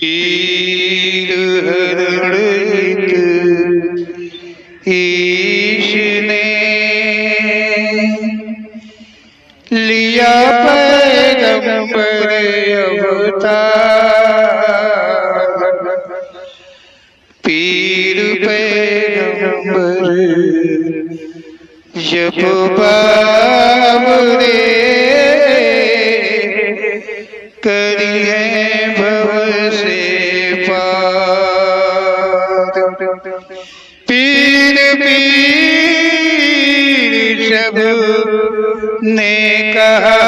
पीर हरण ईश ने लिया पैगंबर अवतार। पीर पैगंबर जब बाबरे करी है भव से पार। पीर पीर सब ने कहा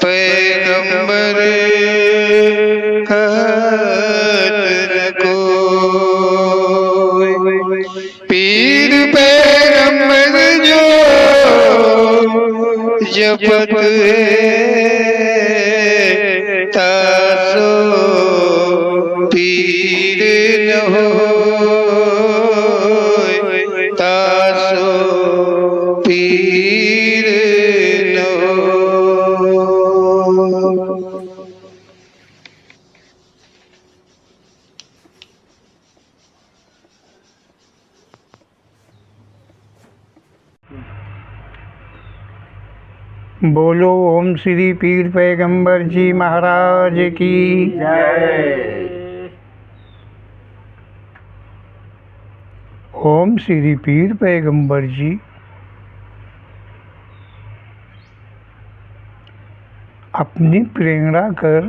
पैगंबर कहत न कोई। पीर पैगंबर जो जपत है तासो पीर न होय, तासो पीर न होय। बोलो ओम श्री पीर पैगंबर जी महाराज की जय। ओम श्री पीर पैगंबर जी अपनी प्रेरणा कर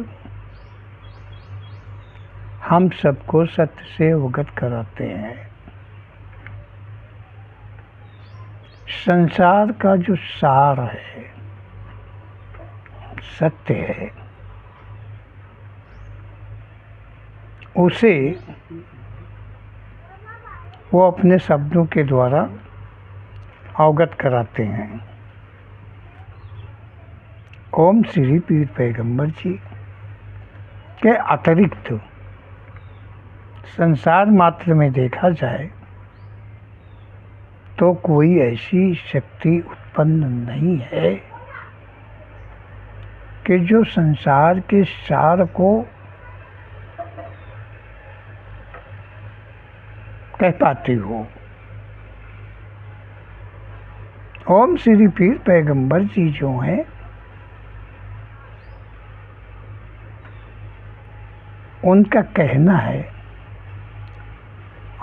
हम सबको सत्य से अवगत कराते हैं। संसार का जो सार है, सत्य है, उसे वो अपने शब्दों के द्वारा अवगत कराते हैं। ओम श्री पीर पैगंबर जी के अतिरिक्त संसार मात्र में देखा जाए तो कोई ऐसी शक्ति उत्पन्न नहीं है कि जो संसार के सार को कह पाती हो। ओम श्री पीर पैगंबर जी जो हैं उनका कहना है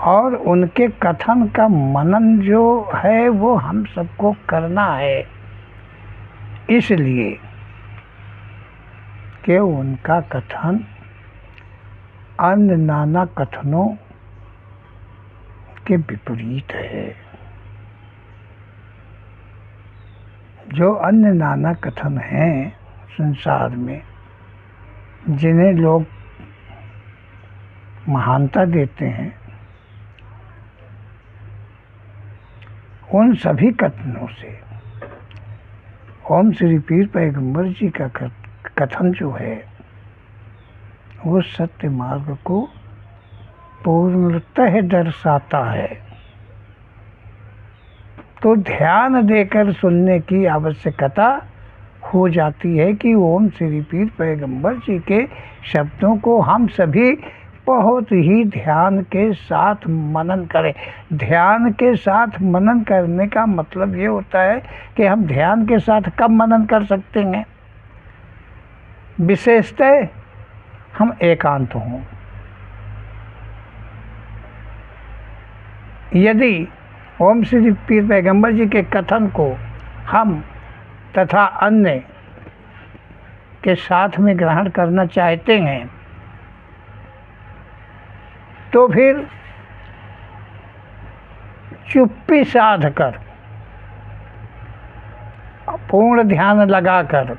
और उनके कथन का मनन जो है वो हम सबको करना है, इसलिए कि उनका कथन अन्य नाना कथनों के विपरीत है। जो अन्य नाना कथन हैं संसार में, जिन्हें लोग महानता देते हैं, उन सभी कथनों से ओम श्री पीर पैगंबर जी का कथन जो है वो सत्य मार्ग को पूर्णतः दर्शाता है। तो ध्यान देकर सुनने की आवश्यकता हो जाती है कि ओम श्री पीर पैगंबर जी के शब्दों को हम सभी बहुत ही ध्यान के साथ मनन करें। ध्यान के साथ मनन करने का मतलब ये होता है कि हम ध्यान के साथ कब मनन कर सकते हैं? विशेषतः हम एकांत हों। यदि ओम श्री पीर पैगंबर जी के कथन को हम तथा अन्य के साथ में ग्रहण करना चाहते हैं तो फिर चुप्पी साध कर, पूर्ण ध्यान लगाकर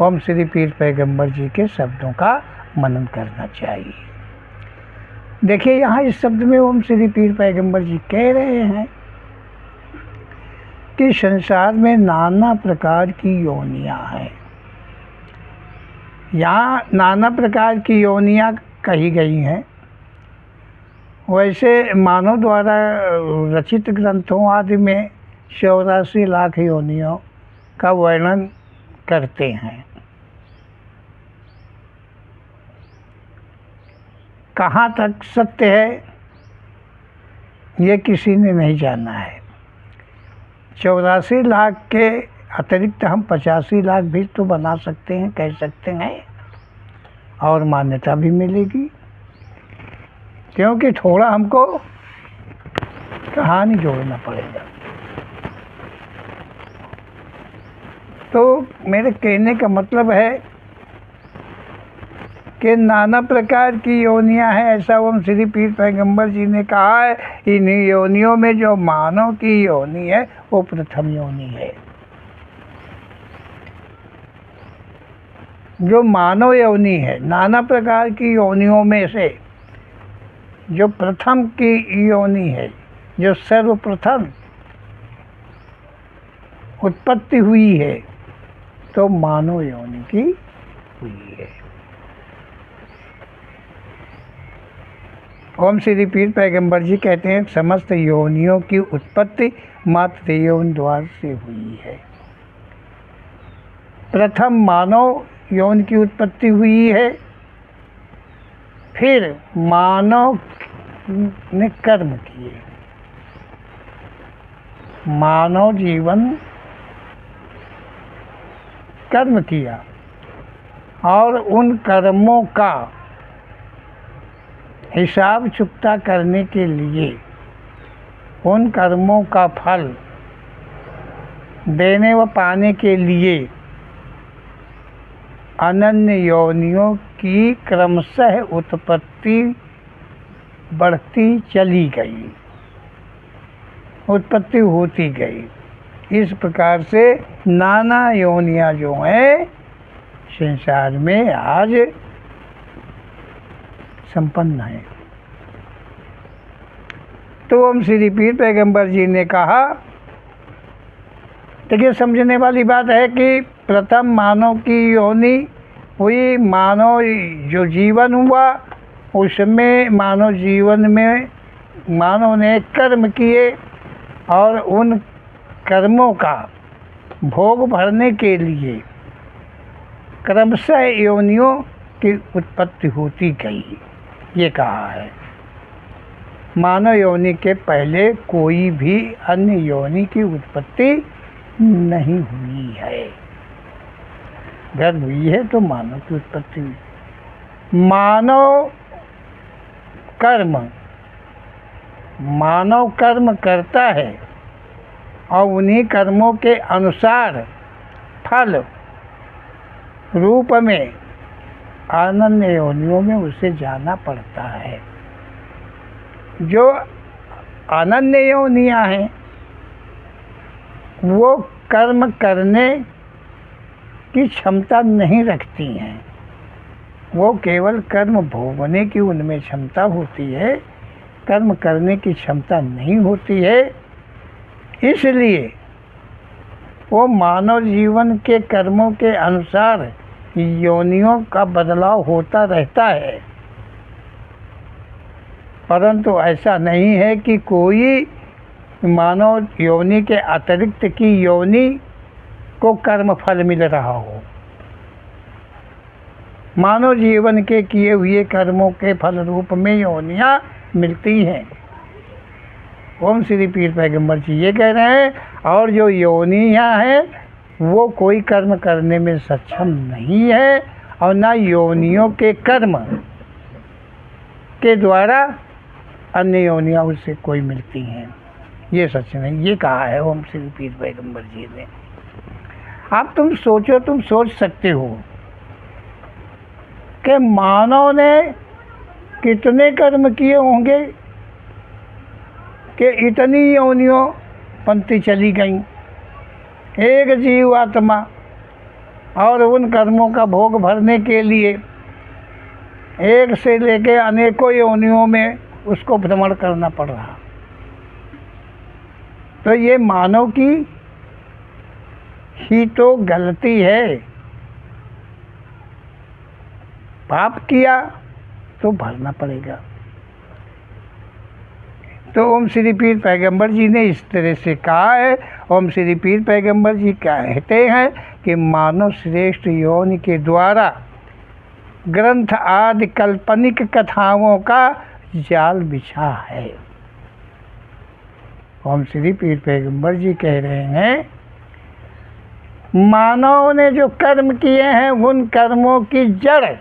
ओम श्री पीर पैगंबर जी के शब्दों का मनन करना चाहिए। देखिए यहाँ इस शब्द में ओम श्री पीर पैगंबर जी कह रहे हैं कि संसार में नाना प्रकार की योनियाँ हैं। यहाँ नाना प्रकार की योनियाँ कही गई हैं। वैसे मानव द्वारा रचित ग्रंथों आदि में 84 लाख योनियों का वर्णन करते हैं। कहाँ तक सत्य है ये किसी ने नहीं जाना है। 84 लाख के अतिरिक्त हम 85 लाख भी तो बना सकते हैं, कह सकते हैं, और मान्यता भी मिलेगी, क्योंकि थोड़ा हमको कहानी जोड़ना पड़ेगा। तो मेरे कहने का मतलब है कि नाना प्रकार की योनियां हैं, ऐसा ओम श्री पीर पैगंबर जी ने कहा है। इन योनियों में जो मानव की योनि है वो प्रथम योनि है। जो मानव योनि है, नाना प्रकार की योनियों में से जो प्रथम की योनि है, जो सर्वप्रथम उत्पत्ति हुई है, तो मानव योनि की हुई है। ओम श्री पीर पैगंबर जी कहते हैं समस्त योनियों की उत्पत्ति मात्र यौन द्वार से हुई है। प्रथम मानव यौन की उत्पत्ति हुई है, फिर मानव ने कर्म किए, मानव जीवन कर्म किया और उन कर्मों का हिसाब चुकता करने के लिए, उन कर्मों का फल देने व पाने के लिए अनन्य योनियों की क्रमशः उत्पत्ति बढ़ती चली गई, उत्पत्ति होती गई। इस प्रकार से नाना योनियां जो हैं संसार में आज संपन्न है। तो ओम श्री पीर पैगंबर जी ने कहा, देखिए समझने वाली बात है कि प्रथम मानव की योनि हुई, मानव जो जीवन हुआ उसमें मानव जीवन में मानव ने कर्म किए और उन कर्मों का भोग भरने के लिए क्रमशः योनियों की उत्पत्ति होती गई, ये कहा है। मानव योनि के पहले कोई भी अन्य योनि की उत्पत्ति नहीं हुई है। गर्भ हुई है तो मानव की उत्पत्ति हुई। मानव कर्म करता है और उन्हीं कर्मों के अनुसार फल रूप में अनन्य योनियों में उसे जाना पड़ता है। जो अनन्य योनियां हैं वो कर्म करने की क्षमता नहीं रखती हैं, वो केवल कर्म भोगने की उनमें क्षमता होती है, कर्म करने की क्षमता नहीं होती है। इसलिए वो मानव जीवन के कर्मों के अनुसार योनियों का बदलाव होता रहता है, परंतु ऐसा नहीं है कि कोई मानव योनि के अतिरिक्त की योनि को कर्म फल मिल रहा हो। मानव जीवन के किए हुए कर्मों के फल रूप में योनियां मिलती हैं। ओम श्री पीर पैगंबर जी ये कह रहे हैं, और जो योनियां हैं वो कोई कर्म करने में सक्षम नहीं है और ना योनियों के कर्म के द्वारा अन्य योनियां उससे कोई मिलती हैं। ये सच नहीं, ये कहा है ओम श्री पीर पैगंबर जी ने। अब तुम सोचो, तुम सोच सकते हो कि मानव ने कितने कर्म किए होंगे कि इतनी योनियों पंक्ति चली गई। एक जीव आत्मा और उन कर्मों का भोग भरने के लिए एक से लेके अनेकों योनियों में उसको भ्रमण करना पड़ रहा। तो ये मानव की ही तो गलती है। पाप किया तो भरना पड़ेगा। तो ओम श्री पीर पैगंबर जी ने इस तरह से कहा है। ओम श्री पीर पैगंबर जी कहते हैं कि मानव श्रेष्ठ योनि के द्वारा ग्रंथ आदि काल्पनिक कथाओं का जाल बिछा है। ओम श्री पीर पैगंबर जी कह रहे हैं, मानव ने जो कर्म किए हैं उन कर्मों की जड़,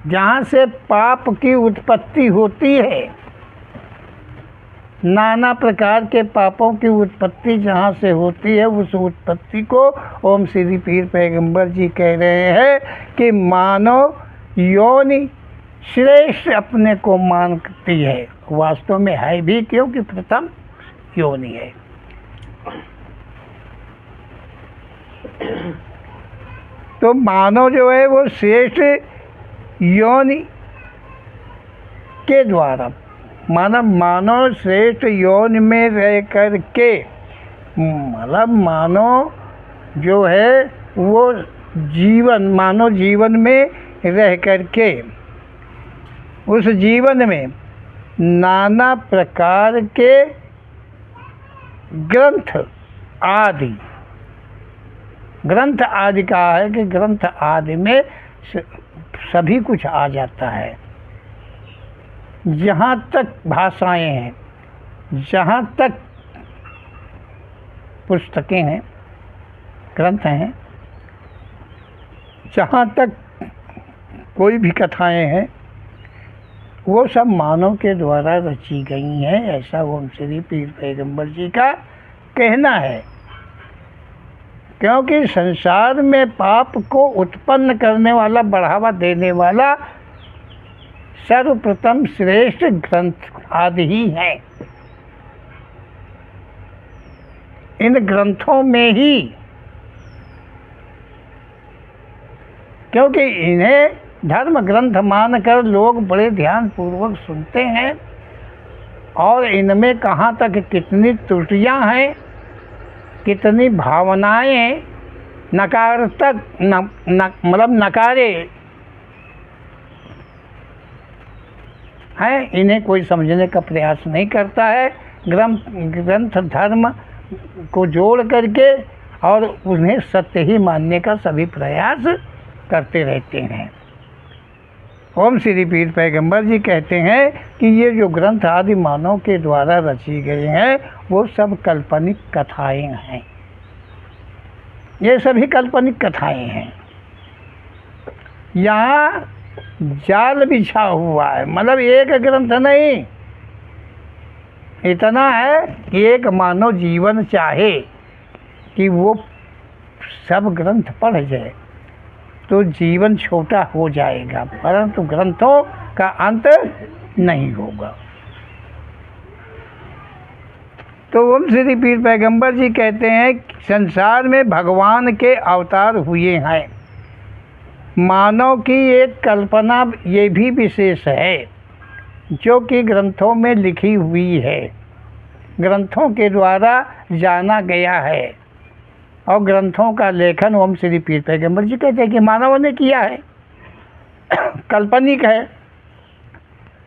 जहाँ से पाप की उत्पत्ति होती है, नाना प्रकार के पापों की उत्पत्ति जहाँ से होती है, उस उत्पत्ति को ओम श्री पीर पैगंबर जी कह रहे हैं कि मानव योनि श्रेष्ठ अपने को मानती है। वास्तव में है भी, क्योंकि प्रथम योनि है। तो मानव जो है वो श्रेष्ठ योनि के द्वारा, मानव श्रेष्ठ योनि में रह कर के, मतलब मानव जो है वो मानव जीवन में रह कर के, उस जीवन में नाना प्रकार के ग्रंथ आदि कहा है कि ग्रंथ आदि में सभी कुछ आ जाता है। जहाँ तक भाषाएं हैं, जहाँ तक पुस्तकें हैं, ग्रंथ हैं, जहाँ तक कोई भी कथाएं हैं, वो सब मानव के द्वारा रची गई हैं, ऐसा ओम श्री पीर पैगंबर जी का कहना है। क्योंकि संसार में पाप को उत्पन्न करने वाला, बढ़ावा देने वाला सर्वप्रथम श्रेष्ठ ग्रंथ आदि ही हैं। इन ग्रंथों में ही, क्योंकि इन्हें धर्म ग्रंथ मानकर लोग बड़े ध्यान पूर्वक सुनते हैं, और इनमें कहाँ तक कितनी त्रुटियां हैं, कितनी भावनाएं नकारात्मक मतलब नकारे हैं, इन्हें कोई समझने का प्रयास नहीं करता है। ग्रंथ धर्म को जोड़ करके और उन्हें सत्य ही मानने का सभी प्रयास करते रहते हैं। ओम श्री पीर पैगंबर जी कहते हैं कि ये जो ग्रंथ आदि मानव के द्वारा रची गए हैं वो सब काल्पनिक कथाएं हैं। ये सभी काल्पनिक कथाएं हैं। यहाँ जाल बिछा हुआ है, मतलब एक ग्रंथ नहीं, इतना है कि एक मानव जीवन चाहे कि वो सब ग्रंथ पढ़ जाए तो जीवन छोटा हो जाएगा, परंतु ग्रंथों का अंत नहीं होगा। तो ओम श्री पीर पैगंबर जी कहते हैं संसार में भगवान के अवतार हुए हैं। मानव की एक कल्पना ये भी विशेष है जो कि ग्रंथों में लिखी हुई है, ग्रंथों के द्वारा जाना गया है, और ग्रंथों का लेखन ओम श्री पीर पैगंबर जी कहते हैं कि मानव ने किया है, काल्पनिक है।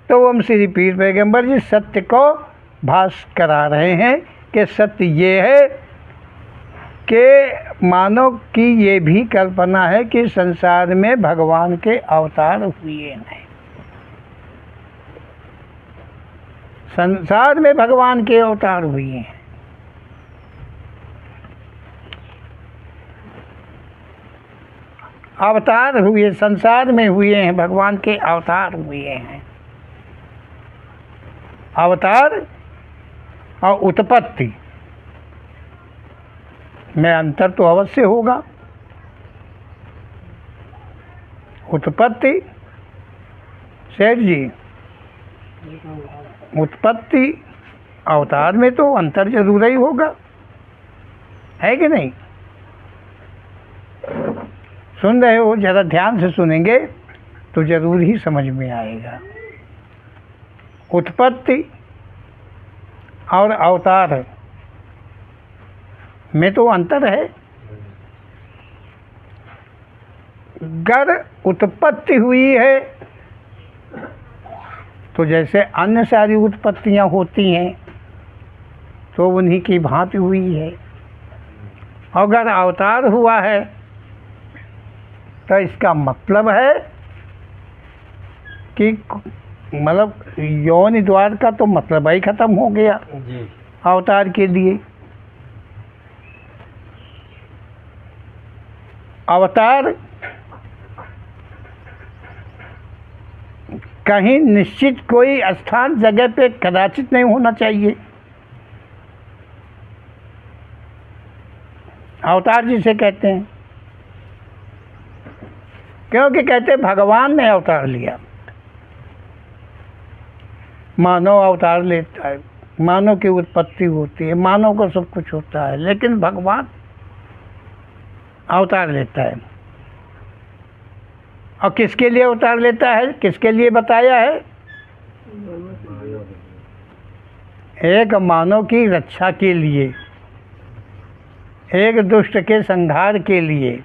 तो ओम श्री पीर पैगंबर जी सत्य को भास करा रहे हैं कि सत्य ये है कि मानव की ये भी कल्पना है कि संसार में भगवान के अवतार हुए हैं। संसार में भगवान के अवतार हुए हैं। अवतार हुए, संसार में हुए हैं, भगवान के अवतार हुए हैं। अवतार और उत्पत्ति में अंतर तो अवश्य होगा। उत्पत्ति सेठ जी, उत्पत्ति अवतार में तो अंतर जरूर ही होगा, है कि नहीं? सुन रहे हो, ज़रा ध्यान से सुनेंगे तो ज़रूर ही समझ में आएगा। उत्पत्ति और अवतार में तो अंतर है। अगर उत्पत्ति हुई है तो जैसे अन्य सारी उत्पत्तियां होती हैं तो उन्हीं की भांति हुई है। अगर अवतार हुआ है तो इसका मतलब है कि मतलब योनि द्वार का तो मतलब ही खत्म हो गया जी। अवतार के लिए। अवतार कहीं निश्चित कोई स्थान जगह पे कदाचित नहीं होना चाहिए। अवतार जिसे कहते हैं, क्योंकि कहते भगवान ने अवतार लिया। मानव अवतार लेता है, मानव की उत्पत्ति होती है, मानव को सब कुछ होता है, लेकिन भगवान अवतार लेता है। और किसके लिए अवतार लेता है, किसके लिए बताया है? एक मानव की रक्षा के लिए, एक दुष्ट के संहार के लिए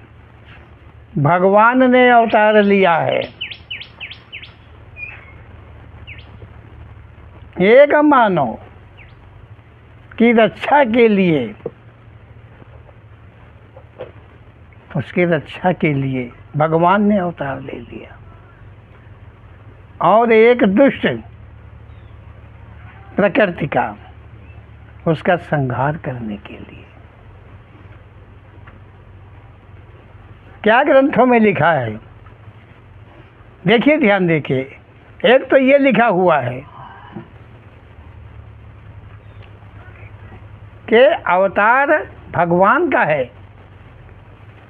भगवान ने अवतार लिया है। एक मानव की रक्षा के लिए, उसकी रक्षा के लिए भगवान ने अवतार ले लिया। और एक दुष्ट प्रकृति का, उसका संहार करने के लिए। क्या ग्रंथों में लिखा है? देखिए, ध्यान देखिए। एक तो ये लिखा हुआ है कि अवतार भगवान का है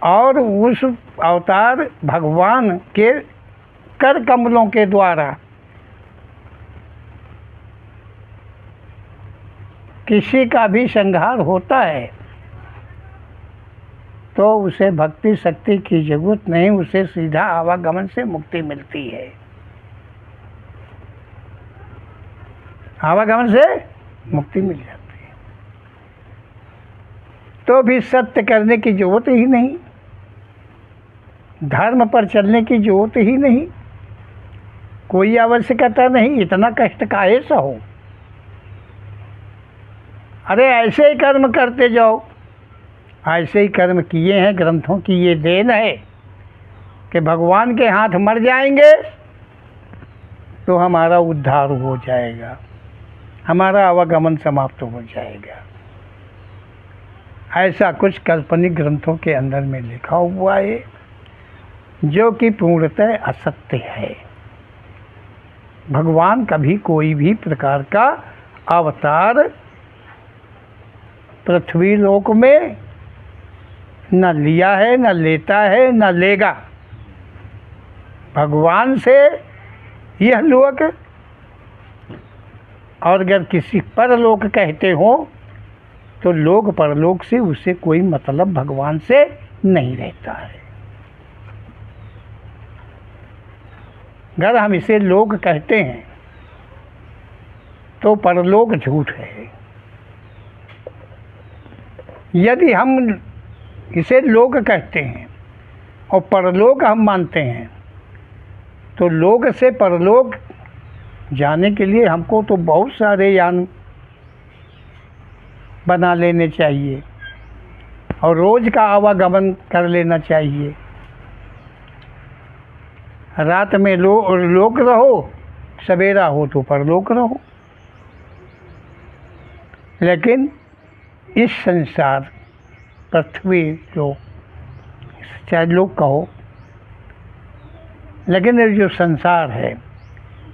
और उस अवतार भगवान के कर कमलों के द्वारा किसी का भी संहार होता है तो उसे भक्ति शक्ति की जरूरत नहीं, उसे सीधा आवागमन से मुक्ति मिलती है। आवागमन से मुक्ति मिल जाती है। तो भी सत्य करने की जरूरत ही नहीं, धर्म पर चलने की जरूरत ही नहीं, कोई आवश्यकता नहीं। इतना कष्ट काहे सा हो? अरे ऐसे ही कर्म करते जाओ। ऐसे ही कर्म किए हैं। ग्रंथों की ये देन है कि भगवान के हाथ मर जाएंगे तो हमारा उद्धार हो जाएगा, हमारा आवागमन समाप्त हो जाएगा। ऐसा कुछ काल्पनिक ग्रंथों के अंदर में लिखा हुआ है जो कि पूर्णतः असत्य है। भगवान कभी कोई भी प्रकार का अवतार पृथ्वी लोक में न लिया है, न लेता है, न लेगा। भगवान से यह लोक, और अगर किसी परलोक कहते हो तो लोक परलोक से उसे कोई मतलब भगवान से नहीं रहता है। अगर हम इसे लोक कहते हैं तो परलोक झूठ है। यदि हम इसे लोक कहते हैं और परलोक हम मानते हैं तो लोक से परलोक जाने के लिए हमको तो बहुत सारे यान बना लेने चाहिए और रोज़ का आवागमन कर लेना चाहिए। रात में लोक रहो, सवेरा हो तो परलोक रहो। लेकिन इस संसार, पृथ्वी लोक, चाहे लोक कहो, लेकिन ये जो संसार है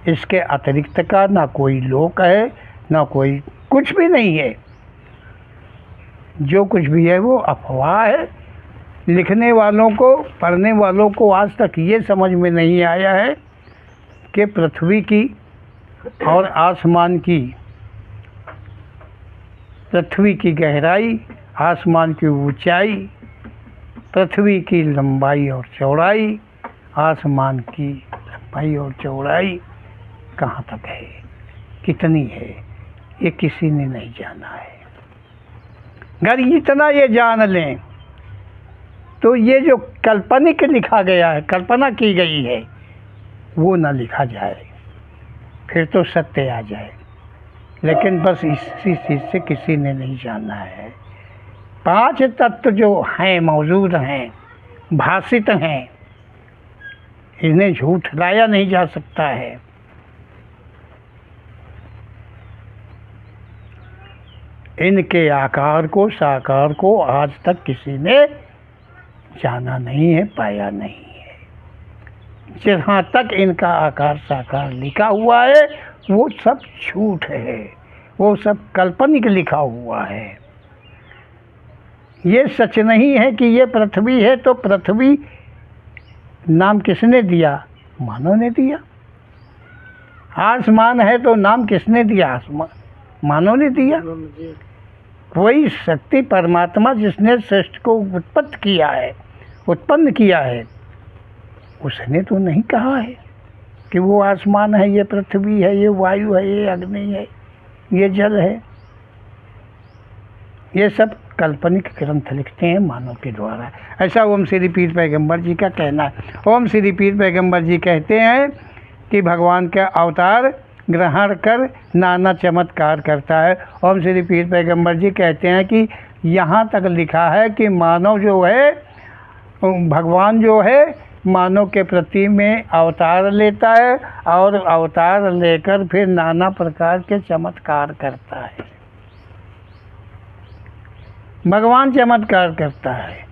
इसके अतिरिक्त का ना कोई लोक है, ना कोई कुछ भी नहीं है। जो कुछ भी है वो अफवाह है। लिखने वालों को, पढ़ने वालों को आज तक ये समझ में नहीं आया है कि पृथ्वी की और आसमान की, पृथ्वी की गहराई, आसमान की ऊंचाई, पृथ्वी की लंबाई और चौड़ाई, आसमान की लंबाई और चौड़ाई कहाँ तक है, कितनी है, ये किसी ने नहीं जाना है। अगर इतना ये जान लें तो ये जो काल्पनिक लिखा गया है, कल्पना की गई है, वो ना लिखा जाए, फिर तो सत्य आ जाए। लेकिन बस इसी चीज़ से किसी ने नहीं जाना है। 5 तत्व जो हैं, मौजूद हैं, भाषित हैं, इन्हें झूठलाया नहीं जा सकता है। इनके आकार को, साकार को आज तक किसी ने जाना नहीं है, पाया नहीं है। जहाँ तक इनका आकार साकार लिखा हुआ है वो सब झूठ है, वो सब काल्पनिक लिखा हुआ है। ये सच नहीं है कि ये पृथ्वी है, तो पृथ्वी नाम किसने दिया? मानव ने दिया। आसमान है तो नाम किसने दिया? आसमान, मानव ने दिया। वही शक्ति परमात्मा जिसने सृष्टि को उत्पन्न किया है, उसने तो नहीं कहा है कि वो आसमान है, ये पृथ्वी है, ये वायु है, ये अग्नि है, ये जल है। ये सब काल्पनिक ग्रंथ लिखते हैं मानव के द्वारा। ऐसा ओम श्री पीर पैगंबर जी का कहना है। ओम श्री पीर पैगंबर जी कहते हैं कि भगवान का अवतार ग्रहण कर नाना चमत्कार करता है। ओम श्री पीर पैगंबर जी कहते हैं कि यहाँ तक लिखा है कि मानव जो है, भगवान जो है मानव के प्रति में अवतार लेता है और अवतार लेकर फिर नाना प्रकार के चमत्कार करता है। भगवान चमत्कार करता है।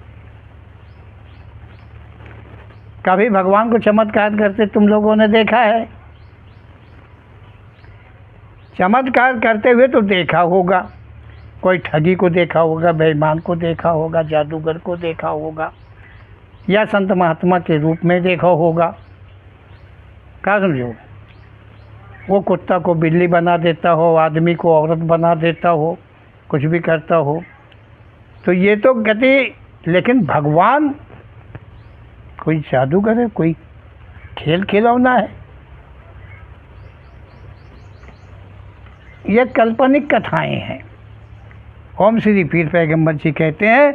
कभी भगवान को चमत्कार करते तुम लोगों ने देखा है? चमत्कार करते हुए तो देखा होगा, कोई ठगी को देखा होगा, बेईमान को देखा होगा, जादूगर को देखा होगा, या संत महात्मा के रूप में देखा होगा। क्या समझो? वो कुत्ता को बिल्ली बना देता हो, आदमी को औरत बना देता हो, कुछ भी करता हो, तो ये तो गति। लेकिन भगवान कोई जादूगर है, कोई खेल खिलौना है? ये काल्पनिक कथाएं हैं। ओम श्री पीर पैगंबर जी कहते हैं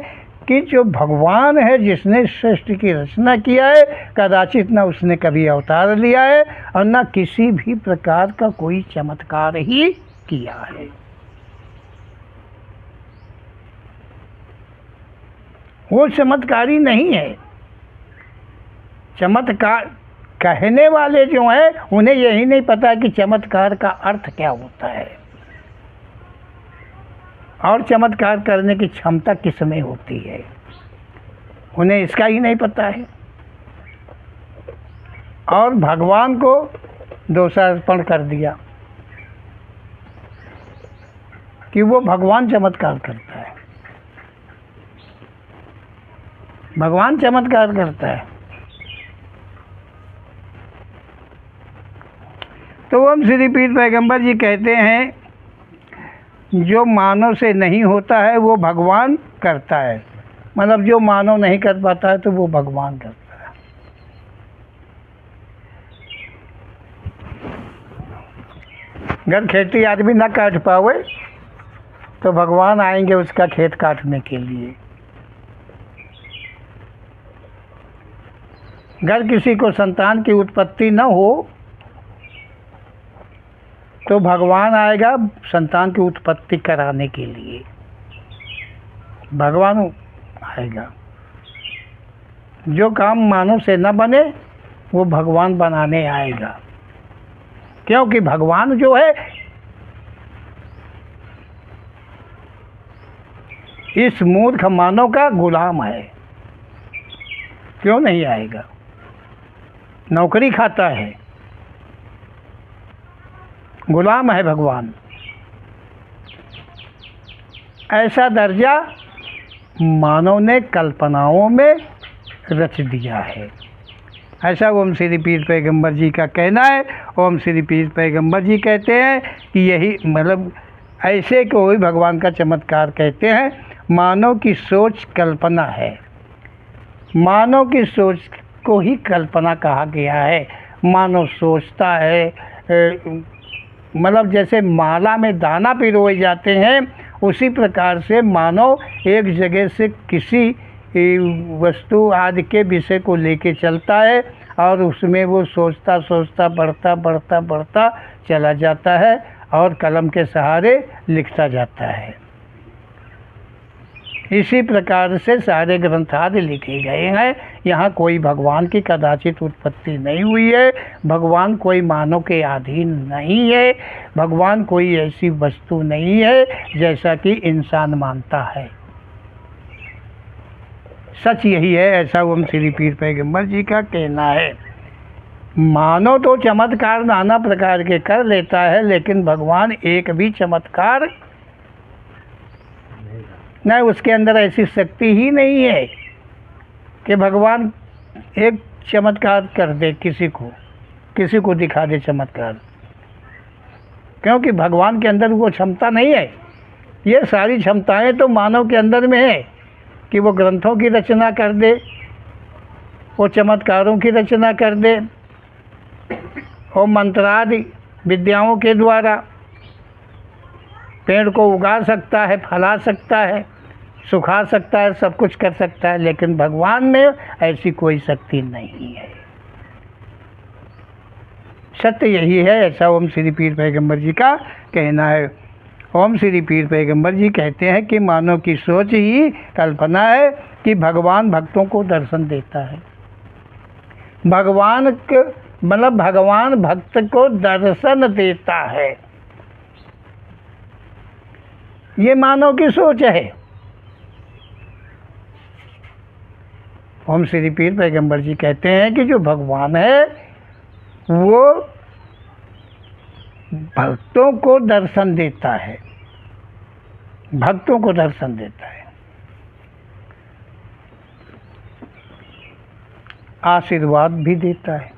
कि जो भगवान है जिसने सृष्टि की रचना किया है, कदाचित न उसने कभी अवतार लिया है और न किसी भी प्रकार का कोई चमत्कार ही किया है। वो चमत्कारी नहीं है। चमत्कार कहने वाले जो हैं उन्हें यही नहीं पता कि चमत्कार का अर्थ क्या होता है और चमत्कार करने की क्षमता किसमें होती है, उन्हें इसका ही नहीं पता है। और भगवान को दोषारोपण कर दिया कि वो भगवान चमत्कार करता है। भगवान चमत्कार करता है। तो ओम श्री पीर पैगंबर जी कहते हैं जो मानव से नहीं होता है वो भगवान करता है। मतलब जो मानव नहीं कर पाता है तो वो भगवान करता है। अगर खेती आदमी ना काट पावे तो भगवान आएंगे उसका खेत काटने के लिए। अगर किसी को संतान की उत्पत्ति न हो तो भगवान आएगा संतान की उत्पत्ति कराने के लिए। भगवान आएगा। जो काम मानव से न बने वो भगवान बनाने आएगा, क्योंकि भगवान जो है इस मूर्ख मानव का गुलाम है। क्यों नहीं आएगा? नौकरी खाता है, गुलाम है भगवान। ऐसा दर्जा मानव ने कल्पनाओं में रच दिया है। ऐसा ओम श्री पीर पैगंबर जी का कहना है। ओम श्री पीर पैगंबर जी कहते हैं कि यही मतलब ऐसे को ही भगवान का चमत्कार कहते हैं। मानव की सोच कल्पना है। मानव की सोच को ही कल्पना कहा गया है। मानव सोचता है, मतलब जैसे माला में दाना पिरोए जाते हैं उसी प्रकार से मानव एक जगह से किसी वस्तु आदि के विषय को लेके चलता है और उसमें वो सोचता सोचता बढ़ता चला जाता है और कलम के सहारे लिखता जाता है। इसी प्रकार से सारे ग्रंथ आदि लिखे गए हैं। यहाँ कोई भगवान की कदाचित उत्पत्ति नहीं हुई है, भगवान कोई मानव के अधीन नहीं है, भगवान कोई ऐसी वस्तु नहीं है जैसा कि इंसान मानता है। सच यही है, ऐसा ओम श्री पीर पैगंबर जी का कहना है। मानो तो चमत्कार नाना प्रकार के कर लेता है, लेकिन भगवान एक भी चमत्कार न, उसके अंदर ऐसी शक्ति ही नहीं है कि भगवान एक चमत्कार कर दे, किसी को दिखा दे चमत्कार, क्योंकि भगवान के अंदर वो क्षमता नहीं है। ये सारी क्षमताएं तो मानव के अंदर में है कि वो ग्रंथों की रचना कर दे, वो चमत्कारों की रचना कर दे, और मंत्रादि विद्याओं के द्वारा पेड़ को उगा सकता है, फैला सकता है, सुखा सकता है, सब कुछ कर सकता है, लेकिन भगवान में ऐसी कोई शक्ति नहीं है। सत्य यही है, ऐसा ओम श्री पीर पैगंबर जी का कहना है। ओम श्री पीर पैगंबर जी कहते हैं कि मानव की सोच ही कल्पना है कि भगवान भक्तों को दर्शन देता है। भगवान भक्त को दर्शन देता है, ये मानव की सोच है। ओम श्री पीर पैगंबर जी कहते हैं कि जो भगवान है वो भक्तों को दर्शन देता है, भक्तों को दर्शन देता है, आशीर्वाद भी देता है।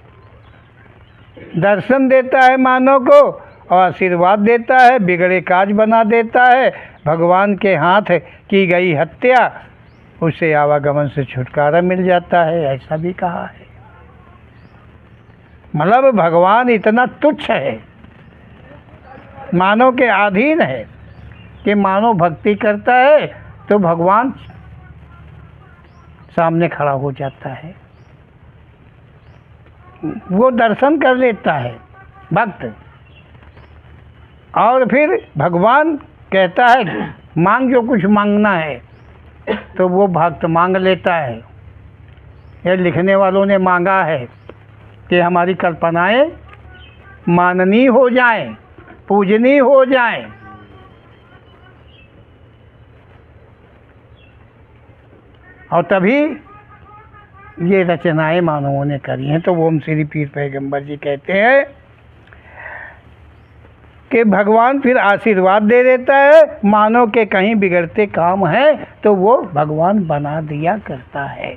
दर्शन देता है मानव को और आशीर्वाद देता है, बिगड़े काज बना देता है। भगवान के हाथ की गई हत्या, उसे आवागमन से छुटकारा मिल जाता है, ऐसा भी कहा है। मतलब भगवान इतना तुच्छ है, मानव के अधीन है कि मानव भक्ति करता है तो भगवान सामने खड़ा हो जाता है, वो दर्शन कर लेता है भक्त, और फिर भगवान कहता है मांग जो कुछ मांगना है, तो वो भक्त मांग लेता है। ये लिखने वालों ने मांगा है कि हमारी कल्पनाएं माननीय हो जाएं, पूजनीय हो जाएं, और तभी ये रचनाएं मानवों ने करी हैं। तो ओम श्री पीर पैगंबर जी कहते हैं कि भगवान फिर आशीर्वाद दे देता है। मानव के कहीं बिगड़ते काम है तो वो भगवान बना दिया करता है।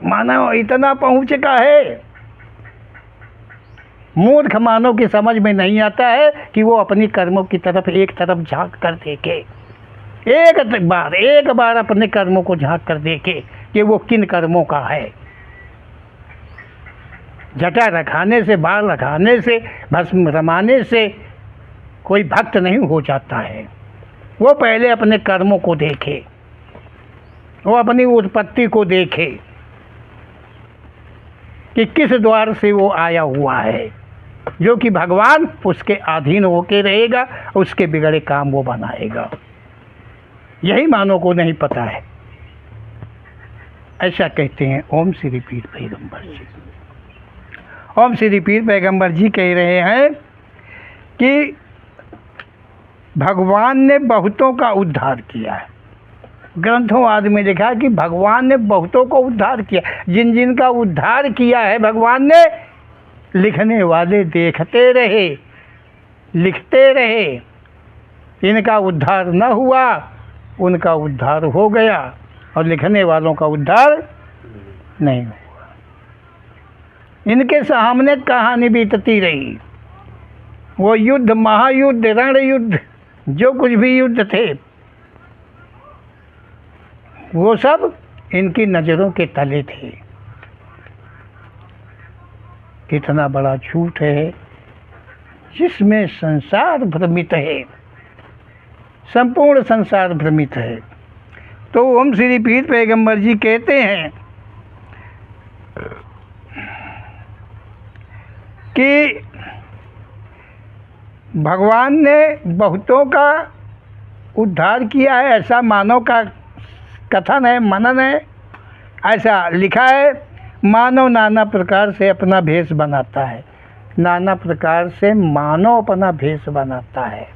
मानव इतना पहुँच का है, मूर्ख मानव की समझ में नहीं आता है कि वो अपनी कर्मों की तरफ एक तरफ झांक कर देखे, एक बार अपने कर्मों को झांक कर देखे कि वो किन कर्मों का है। जटा रखाने से, बाल रखाने से, भस्म रमाने से कोई भक्त नहीं हो जाता है। वो पहले अपने कर्मों को देखे, वो अपनी उत्पत्ति को देखे कि किस द्वार से वो आया हुआ है, जो कि भगवान उसके अधीन होके रहेगा, उसके बिगड़े काम वो बनाएगा। यही मानव को नहीं पता है। ऐसा कहते हैं ओम श्री पीर पैगंबर जी। ओम श्री पीर पैगंबर जी कह रहे हैं कि भगवान ने बहुतों का उद्धार किया है। ग्रंथों आदि में लिखा है कि भगवान ने बहुतों को उद्धार किया। जिन जिन का उद्धार किया है भगवान ने, लिखने वाले देखते रहे, लिखते रहे। इनका उद्धार न हुआ, उनका उद्धार हो गया, और लिखने वालों का उद्धार नहीं हुआ। इनके सामने कहानी बीतती रही। वो युद्ध, महायुद्ध, रण युद्ध, जो कुछ भी युद्ध थे, वो सब इनकी नज़रों के तले थे। कितना बड़ा झूठ है जिसमें संसार भ्रमित है, संपूर्ण संसार भ्रमित है। तो ओम श्री पीर पैगंबर जी कहते हैं कि भगवान ने बहुतों का उद्धार किया है, ऐसा मानव का कथन है, मनन है, ऐसा लिखा है, मानव नाना प्रकार से अपना भेष बनाता है। नाना प्रकार से मानव अपना भेष बनाता है।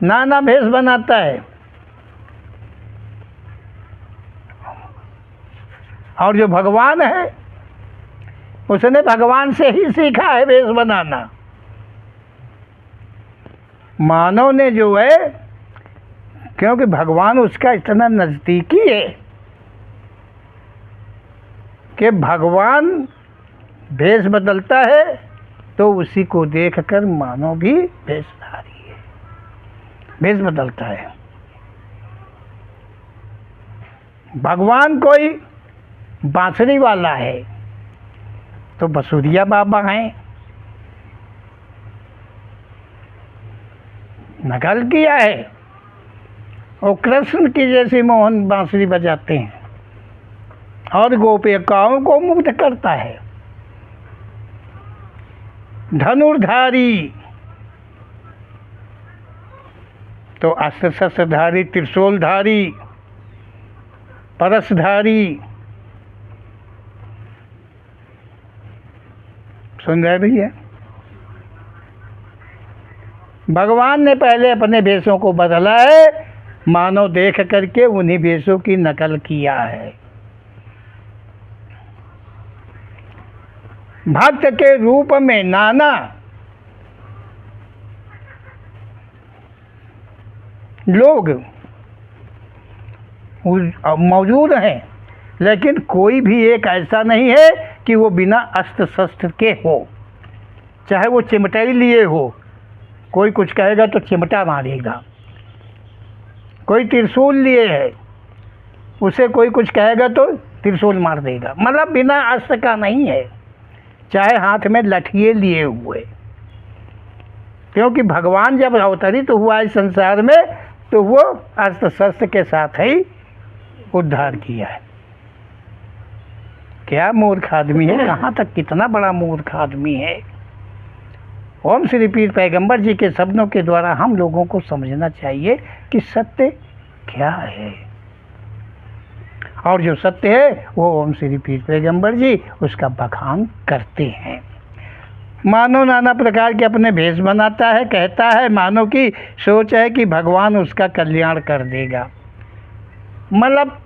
नाना भेष बनाता है। और जो भगवान है उसने भगवान से ही सीखा है भेष बनाना। मानव ने जो है, क्योंकि भगवान उसका इतना नज़दीकी है कि भगवान भेष बदलता है तो उसी को देखकर मानव भी भेषधारी है, भेष बदलता है। भगवान कोई बांसुरी वाला है तो बसुरिया बाबा हैं, नकल किया है। और कृष्ण की जैसी मोहन बांसुरी बजाते हैं और गोपिकाओं को मुग्ध करता है। धनुर्धारी तो अस्त्र शस्त्रधारी, त्रिशूलधारी, परशधारी, सुन रहे भैया? भगवान ने पहले अपने भेषों को बदला है, मानव देख करके उन्हीं भेषों की नकल किया है। भक्त के रूप में नाना लोग मौजूद हैं, लेकिन कोई भी एक ऐसा नहीं है कि वो बिना अस्त्र शस्त्र के हो। चाहे वो चिमटाई लिए हो, कोई कुछ कहेगा तो चिमटा मारेगा। कोई त्रिशूल लिए है, उसे कोई कुछ कहेगा तो त्रिशूल मार देगा। मतलब बिना अस्त्र का नहीं है। चाहे हाथ में लठिए लिए हुए, क्योंकि भगवान जब अवतरित हुआ इस संसार में तो वो अस्त्र शस्त्र के साथ ही उद्धार किया है। क्या मूर्ख आदमी है, कहाँ तक कितना बड़ा मूर्ख आदमी है। ओम श्री पीर पैगंबर जी के शब्दों के द्वारा हम लोगों को समझना चाहिए कि सत्य क्या है, और जो सत्य है वो ओम श्री पीर पैगंबर जी उसका बखान करते हैं। मानव नाना प्रकार के अपने भेष बनाता है, कहता है मानव की सोच है कि भगवान उसका कल्याण कर देगा। मतलब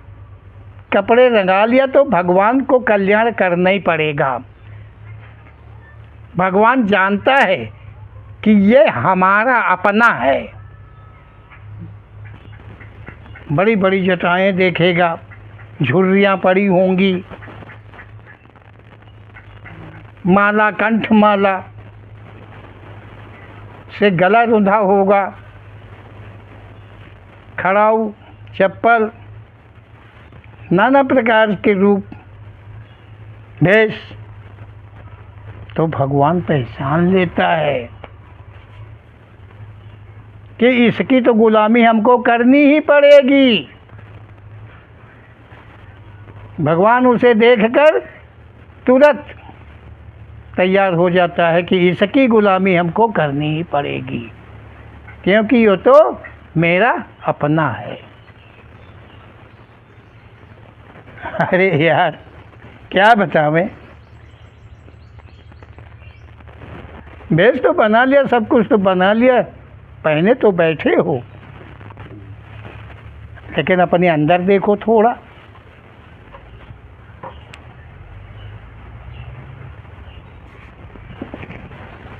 कपड़े रंगा लिया तो भगवान को कल्याण करना ही पड़ेगा। भगवान जानता है कि ये हमारा अपना है। बड़ी बड़ी जटाएं देखेगा, झुर्रियाँ पड़ी होंगी, माला, कंठ माला से गला रुंधा होगा, खड़ाऊ, चप्पल, नाना प्रकार के रूप, भेष, तो भगवान पहचान लेता है कि इसकी तो गुलामी हमको करनी ही पड़ेगी। भगवान उसे देखकर तुरंत तैयार हो जाता है कि इसकी गुलामी हमको करनी ही पड़ेगी, क्योंकि ये तो मेरा अपना है। अरे यार क्या बतावें, भेष तो बना लिया, सब कुछ तो बना लिया, पहने तो बैठे हो, लेकिन अपने अंदर देखो थोड़ा।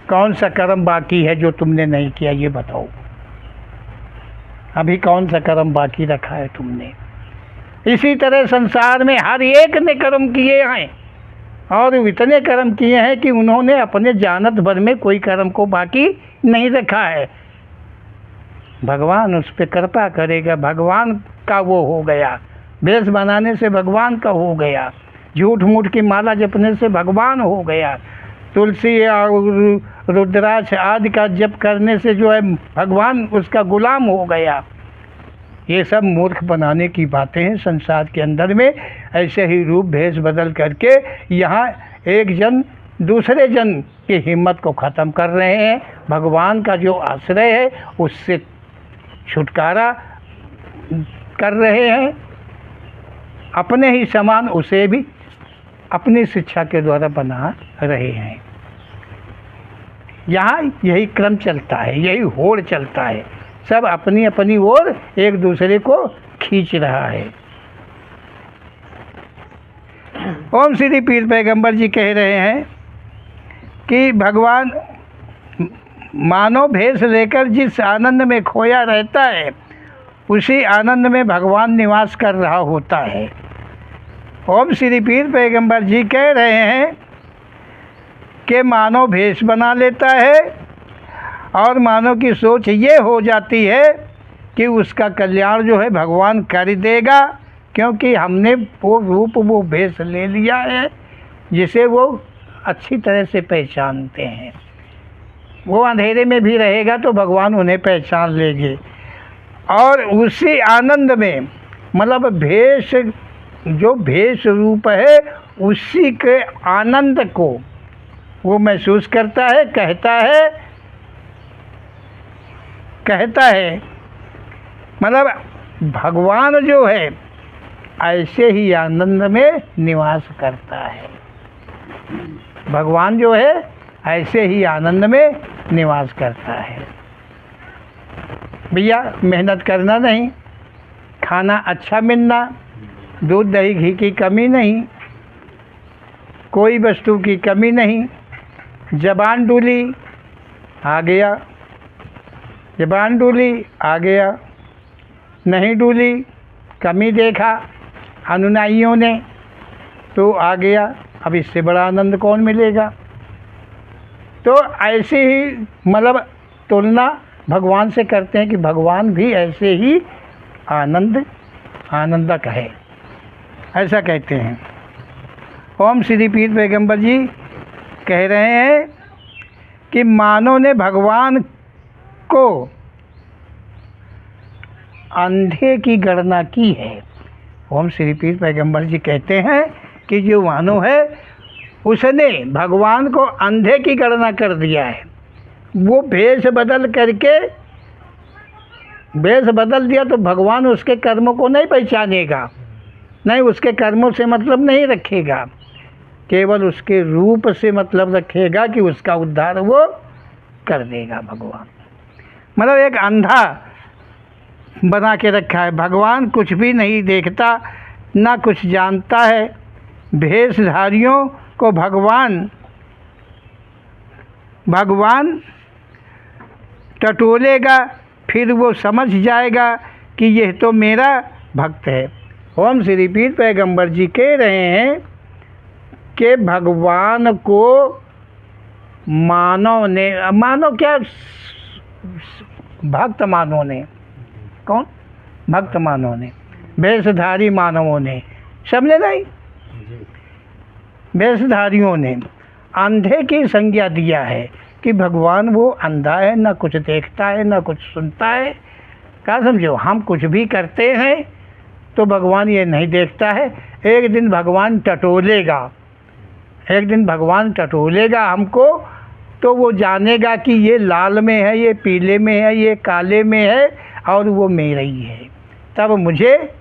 कौन सा कर्म बाकी है जो तुमने नहीं किया, ये बताओ। अभी कौन सा कर्म बाकी रखा है तुमने? इसी तरह संसार में हर एक ने कर्म किए हैं, और इतने कर्म किए हैं कि उन्होंने अपने जानत भर में कोई कर्म को बाकी नहीं रखा है। भगवान उस पर कृपा करेगा। भगवान का वो हो गया, भेष बनाने से भगवान का हो गया, झूठ मूठ की माला जपने से भगवान हो गया, तुलसी और रुद्राक्ष आदि का जप करने से जो है भगवान उसका गुलाम हो गया। ये सब मूर्ख बनाने की बातें हैं संसार के अंदर में। ऐसे ही रूप भेष बदल करके यहाँ एक जन दूसरे जन की हिम्मत को ख़त्म कर रहे हैं। भगवान का जो आश्रय है उससे छुटकारा कर रहे हैं। अपने ही समान उसे भी अपनी शिक्षा के द्वारा बना रहे हैं। यहाँ यही क्रम चलता है, यही होड़ चलता है। सब अपनी अपनी ओर एक दूसरे को खींच रहा है। ओम श्री पीर पैगंबर जी कह रहे हैं कि भगवान मानव भेष लेकर जिस आनंद में खोया रहता है उसी आनंद में भगवान निवास कर रहा होता है। ओम श्री पीर पैगंबर जी कह रहे हैं कि मानव भेष बना लेता है और मानव की सोच ये हो जाती है कि उसका कल्याण जो है भगवान कर देगा, क्योंकि हमने वो रूप वो भेष ले लिया है जिसे वो अच्छी तरह से पहचानते हैं। वो अंधेरे में भी रहेगा तो भगवान उन्हें पहचान लेंगे और उसी आनंद में मतलब भेष जो भेष रूप है उसी के आनंद को वो महसूस करता है। कहता है मतलब भगवान जो है ऐसे ही आनंद में निवास करता है। भगवान जो है ऐसे ही आनंद में निवास करता है। भैया मेहनत करना नहीं, खाना अच्छा मिलना, दूध दही घी की कमी नहीं, कोई वस्तु की कमी नहीं। जबान डूली आ गया, जबान डूली आ गया, नहीं डूली कमी देखा अनुयायियों ने तो आ गया। अब इससे बड़ा आनंद कौन मिलेगा। तो ऐसे ही मतलब तुलना भगवान से करते हैं कि भगवान भी ऐसे ही आनंदक है, ऐसा कहते हैं। ओम श्री पीर पैगंबर जी कह रहे हैं कि मानव ने भगवान को अंधे की गणना की है। ओम श्री पीर पैगंबर जी कहते हैं कि जो मानव है उसने भगवान को अंधे की गणना कर दिया है। वो भेष बदल दिया तो भगवान उसके कर्मों को नहीं पहचानेगा, नहीं उसके कर्मों से मतलब नहीं रखेगा, केवल उसके रूप से मतलब रखेगा कि उसका उद्धार वो कर देगा भगवान। मतलब एक अंधा बना के रखा है। भगवान कुछ भी नहीं देखता ना कुछ जानता है। भेषधारियों को भगवान टटोलेगा, फिर वो समझ जाएगा कि यह तो मेरा भक्त है। ओम श्री पीर पैगंबर जी कह रहे हैं कि भगवान को मानव क्या भक्त मानव ने, कौन भक्त मानव ने, भेषधारी मानवों ने, सबने नहीं, भेषधारियों ने अंधे की संज्ञा दिया है कि भगवान वो अंधा है, ना कुछ देखता है ना कुछ सुनता है। क्या समझो, हम कुछ भी करते हैं तो भगवान ये नहीं देखता है। एक दिन भगवान टटोलेगा हमको, तो वो जानेगा कि ये लाल में है, ये पीले में है, ये काले में है और वो मेरा ही है। तब मुझे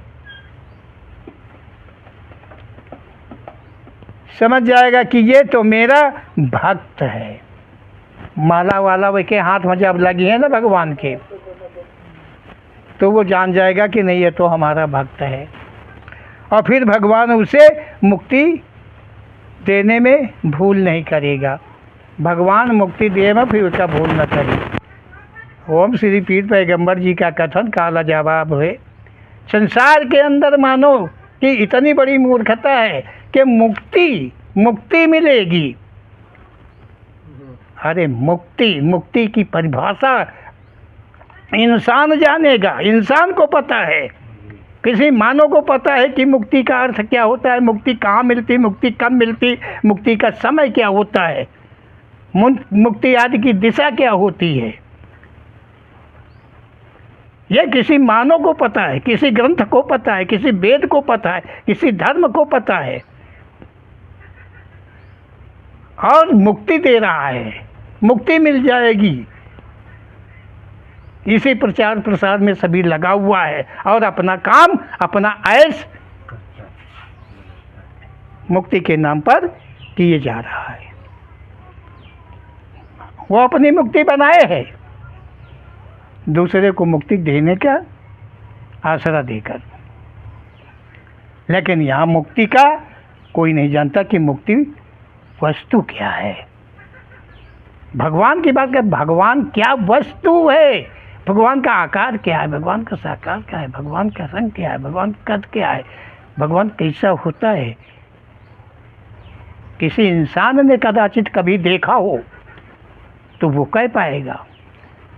समझ जाएगा कि ये तो मेरा भक्त है। माला वाला वे के हाथ में जब लगी है ना भगवान के, तो वो जान जाएगा कि नहीं ये तो हमारा भक्त है। और फिर भगवान उसे मुक्ति देने में भूल नहीं करेगा। भगवान मुक्ति दे में फिर उसका भूल न करे। ओम श्री पीर पैगंबर जी का कथन काला जवाब है। संसार के अंदर मानो कि इतनी बड़ी मूर्खता है कि मुक्ति मिलेगी। अरे मुक्ति की परिभाषा इंसान जानेगा, इंसान को पता है, किसी मानव को पता है कि मुक्ति का अर्थ क्या होता है, मुक्ति कहाँ मिलती, मुक्ति कब मिलती, मुक्ति का समय क्या होता है, मुक्ति आदि की दिशा क्या होती है। यह किसी मानव को पता है, किसी ग्रंथ को पता है, किसी वेद को पता है, किसी धर्म को पता है। और मुक्ति दे रहा है, मुक्ति मिल जाएगी। इसी प्रचार प्रसार में सभी लगा हुआ है और अपना काम, अपना ऐश मुक्ति के नाम पर किए जा रहा है। वो अपनी मुक्ति बनाए है, दूसरे को मुक्ति देने का आसरा देकर। लेकिन यहाँ मुक्ति का कोई नहीं जानता कि मुक्ति वस्तु क्या है। भगवान की बात कर, भगवान क्या वस्तु है, भगवान का आकार क्या है, भगवान का साकार क्या है, भगवान का रंग क्या है, भगवान का कद क्या है, भगवान कैसा होता है। किसी इंसान ने कदाचित कभी देखा हो तो वो कह पाएगा,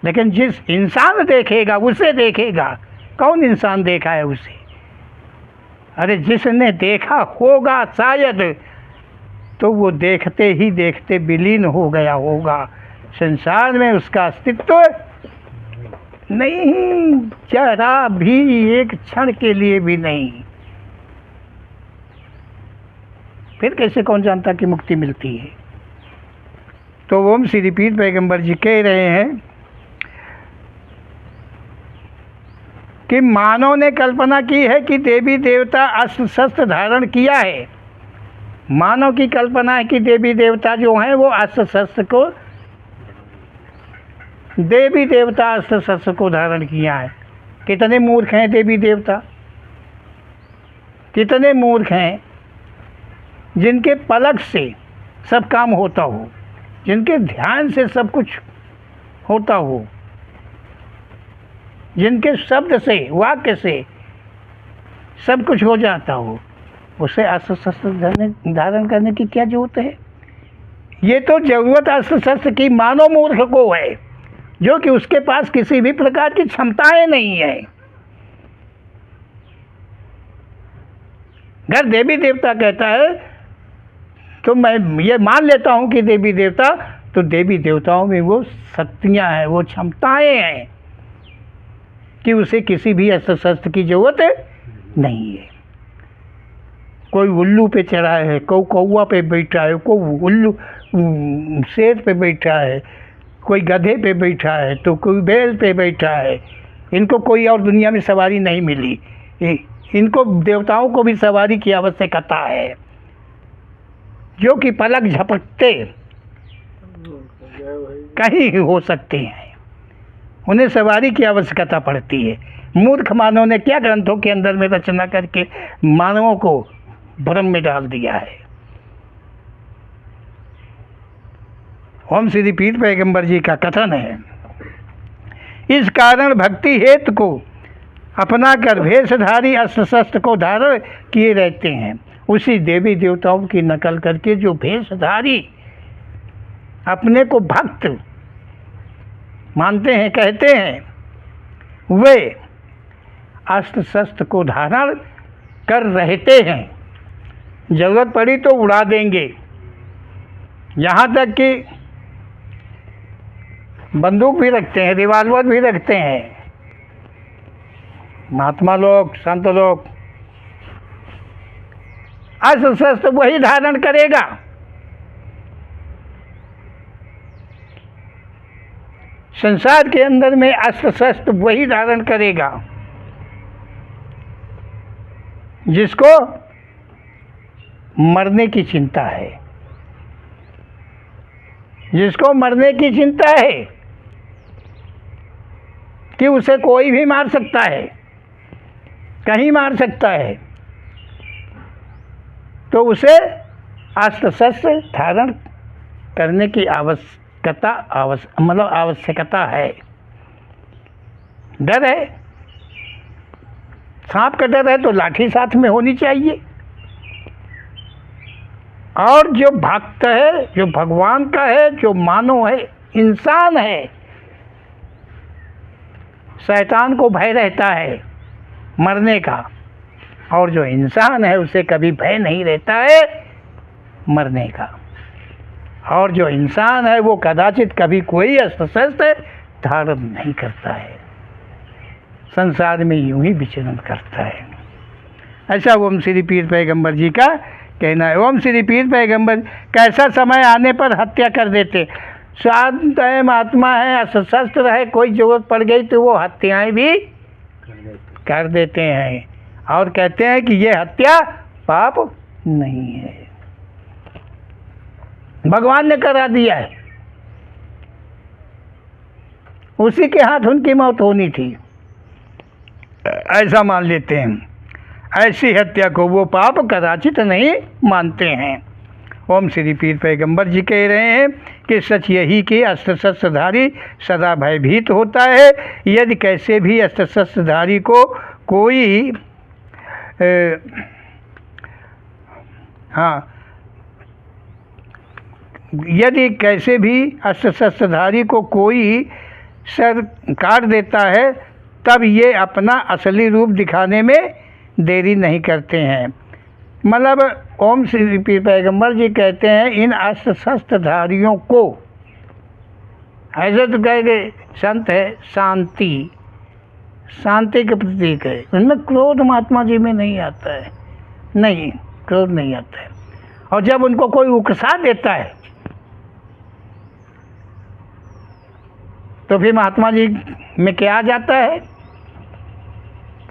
लेकिन जिस इंसान देखेगा उसे देखेगा। कौन इंसान देखा है उसे? अरे जिसने देखा होगा शायद, तो वो देखते ही देखते विलीन हो गया होगा। संसार में उसका अस्तित्व नहीं, जरा भी एक क्षण के लिए भी नहीं। फिर कैसे कौन जानता कि मुक्ति मिलती है? तो ओम श्री पीर पैगंबर जी कह रहे हैं कि मानव ने कल्पना की है कि देवी देवता अस्त्र शस्त्र धारण किया है। मानव की कल्पना है कि देवी देवता जो हैं वो अस्त्र शस्त्र को, देवी देवता अस्त्र शस्त्र को धारण किया है। कितने मूर्ख हैं देवी देवता, कितने मूर्ख हैं जिनके पलक से सब काम होता हो, जिनके ध्यान से सब कुछ होता हो, जिनके शब्द से, वाक्य से सब कुछ हो जाता हो, उसे अस्त्र शस्त्र धारण करने की क्या जरूरत है? ये तो जरूरत अस्त्र शस्त्र की मानव मूर्ख को है, जो कि उसके पास किसी भी प्रकार की क्षमताएं नहीं है। अगर देवी देवता कहता है तो मैं ये मान लेता हूँ कि देवी देवता, तो देवी देवताओं में वो शक्तियाँ हैं, वो क्षमताएं हैं कि उसे किसी भी अस्त्र शस्त्र की जरूरत नहीं है। कोई उल्लू पे चढ़ा है, कोई कौवा पे बैठा है, कोई उल्लू शेर पे बैठा है, कोई गधे पे बैठा है, तो कोई बैल पे बैठा है। इनको कोई और दुनिया में सवारी नहीं मिली। इनको देवताओं को भी सवारी की आवश्यकता है, जो कि पलक झपकते कहीं हो सकते हैं। उन्हें सवारी की आवश्यकता पड़ती है। मूर्ख मानव ने क्या ग्रंथों के अंदर में रचना करके मानवों को भ्रम में डाल दिया है। ओम श्री पीर पैगंबर जी का कथन है, इस कारण भक्ति हेतु को अपना कर भेषधारी अस्त्र शस्त्र को धारण किए रहते हैं। उसी देवी देवताओं की नकल करके जो भेषधारी अपने को भक्त मानते हैं, कहते हैं, वे अस्त्र शस्त्र को धारण कर रहते हैं। जरूरत पड़ी तो उड़ा देंगे, यहाँ तक कि बंदूक भी रखते हैं, रिवाल्वर भी रखते हैं। महात्मा लोग, संत लोग, अस्त्र शस्त्र वही धारण करेगा। संसार के अंदर में अस्त्र शस्त्र वही धारण करेगा जिसको मरने की चिंता है, जिसको मरने की चिंता है कि उसे कोई भी मार सकता है, कहीं मार सकता है, तो उसे अस्त्र शस्त्र धारण करने की आवश्यकता है। डर है, सांप का डर है तो लाठी साथ में होनी चाहिए। और जो भक्त है, जो भगवान का है, जो मानव है, इंसान है, शैतान को भय रहता है मरने का, और जो इंसान है उसे कभी भय नहीं रहता है मरने का। और जो इंसान है वो कदाचित कभी कोई अस्त्र शस्त्र धारण नहीं करता है, संसार में यूं ही विचरण करता है। ऐसा ओम श्री पीर पैगंबर जी का कहना है। ओम श्री पीर पैगंबर कैसा समय आने पर हत्या कर देते, शांत है, महात्मा है, सशस्त्र है, कोई जरूरत पड़ गई तो वो हत्याएं भी कर देते हैं और कहते हैं कि ये हत्या पाप नहीं है, भगवान ने करा दिया है, उसी के हाथ उनकी मौत होनी थी, ऐसा मान लेते हैं। ऐसी हत्या को वो पाप कदाचित नहीं मानते हैं। ओम श्री पीर पैगंबर जी कह रहे हैं कि सच यही कि अस्त्र शस्त्रधारी सदा भयभीत होता है। यदि कैसे भी अस्त्र शस्त्रधारी को कोई यदि कैसे भी अस्त्र शस्त्रधारी को कोई सर काट देता है तब ये अपना असली रूप दिखाने में देरी नहीं करते हैं। मतलब ओम श्री पीर पैगंबर जी कहते हैं इन अस्त्र शस्त्रधारियों को, ऐसे तो कह गए संत है शांति, शांति के प्रतीक है, उनमें क्रोध महात्मा जी में नहीं आता है, नहीं क्रोध नहीं आता है। और जब उनको कोई उकसा देता है तो फिर महात्मा जी में क्या आ जाता है?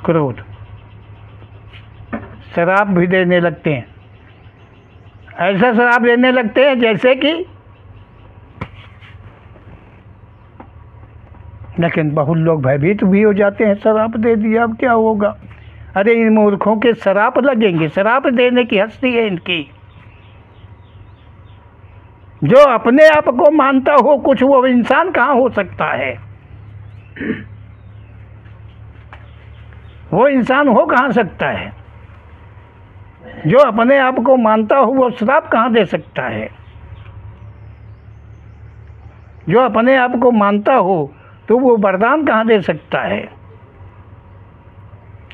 क्रोध। शराब भी देने लगते हैं, ऐसा शराब देने लगते हैं जैसे कि, लेकिन बहुत लोग भयभीत भी हो जाते हैं, शराब दे दिया अब क्या होगा, अरे इन मूर्खों के शराब लगेंगे, शराब देने की हस्ती है इनकी। जो अपने आप को मानता हो कुछ वो इंसान कहाँ हो सकता है, वो इंसान हो कहाँ सकता है? जो अपने आप को मानता हो वो श्राप कहाँ दे सकता है? जो अपने आप को मानता हो तो वो वरदान कहाँ दे सकता है?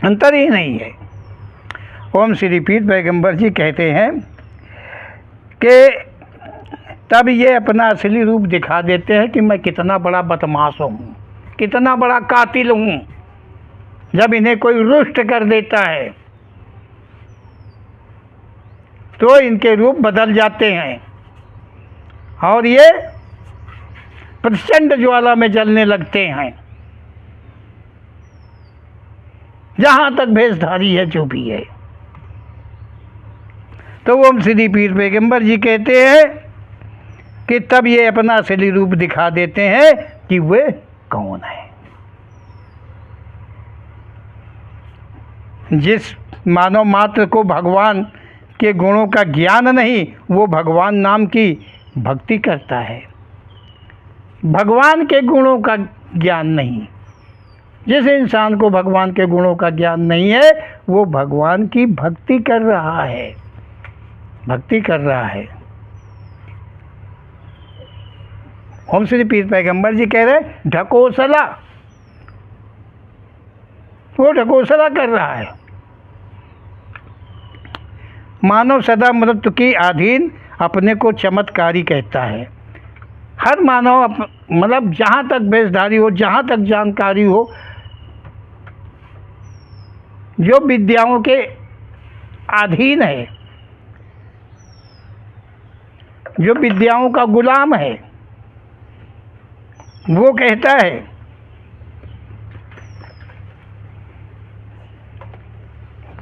अंतर ही नहीं है। ओम श्री पीर पैगंबर जी कहते हैं कि तब ये अपना असली रूप दिखा देते हैं कि मैं कितना बड़ा बदमाश हूँ, कितना बड़ा कातिल हूँ। जब इन्हें कोई रुष्ट कर देता है तो इनके रूप बदल जाते हैं और ये प्रचंड ज्वाला में जलने लगते हैं। जहाँ तक भेषधारी है जो भी है। तो ओम श्री पीर पैगंबर जी कहते हैं कि तब ये अपना असली रूप दिखा देते हैं कि वे कौन है। जिस मानव मात्र को भगवान के गुणों का ज्ञान नहीं वो भगवान नाम की भक्ति करता है। भगवान के गुणों का ज्ञान नहीं, जिस इंसान को भगवान के गुणों का ज्ञान नहीं है वो भगवान की भक्ति कर रहा है, भक्ति कर रहा है। ओम श्री पीर पैगंबर जी कह रहे ढकोसला, वो ढकोसला कर रहा है। मानव सदा मृत्यु की अधीन अपने को चमत्कारी कहता है। हर मानव मतलब जहाँ तक भेषधारी हो, जहाँ तक जानकारी हो, जो विद्याओं के अधीन है, जो विद्याओं का गुलाम है, वो कहता है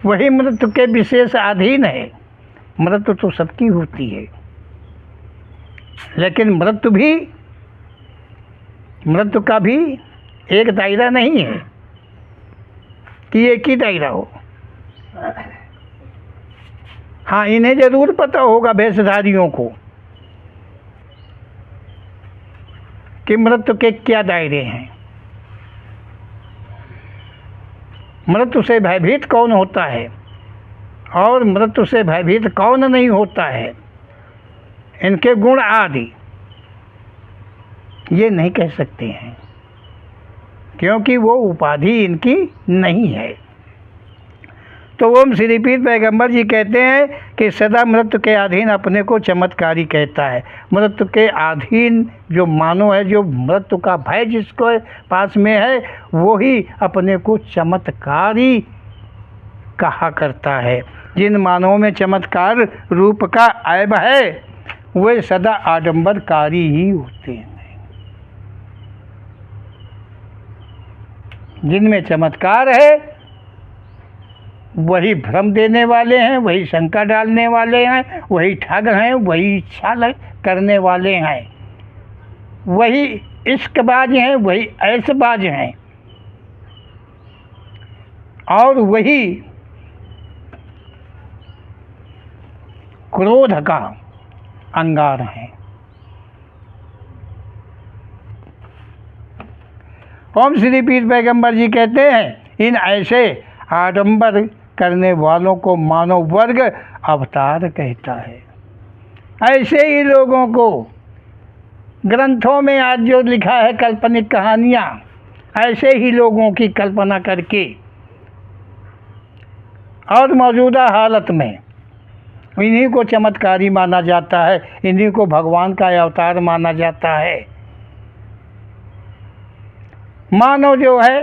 वही मृत्यु के विशेष अधीन है। मृत्यु तो सबकी होती है, लेकिन मृत्यु का भी एक दायरा नहीं है कि एक ही दायरा हो। हाँ, इन्हें जरूर पता होगा भेषधारियों को कि मृत्यु के क्या दायरे हैं। मृत्यु से भयभीत कौन होता है और मृत्यु से भयभीत कौन नहीं होता है, इनके गुण आदि ये नहीं कह सकते हैं, क्योंकि वो उपाधि इनकी नहीं है। तो ओम श्री पीर पैगंबर जी कहते हैं कि सदा मृत्यु के अधीन अपने को चमत्कारी कहता है। मृत्यु के अधीन जो मानव है, जो मृत्यु का भय जिसको पास में है, वो ही अपने को चमत्कारी कहा करता है। जिन मानवों में चमत्कार रूप का ऐब है वे सदा आडंबरकारी ही होते हैं। जिनमें चमत्कार है वही भ्रम देने वाले हैं, वही शंका डालने वाले हैं, वही ठग हैं, वही इच्छा करने वाले हैं, वही इश्कबाज हैं, वही ऐशबाज हैं, और वही क्रोध का अंगार है। ओम श्री पीर पैगंबर जी कहते हैं इन ऐसे आडंबर करने वालों को मानव वर्ग अवतार कहता है। ऐसे ही लोगों को ग्रंथों में आज जो लिखा है काल्पनिक कहानियाँ, ऐसे ही लोगों की कल्पना करके और मौजूदा हालत में इन्हीं को चमत्कारी माना जाता है, इन्हीं को भगवान का अवतार माना जाता है। मानव जो है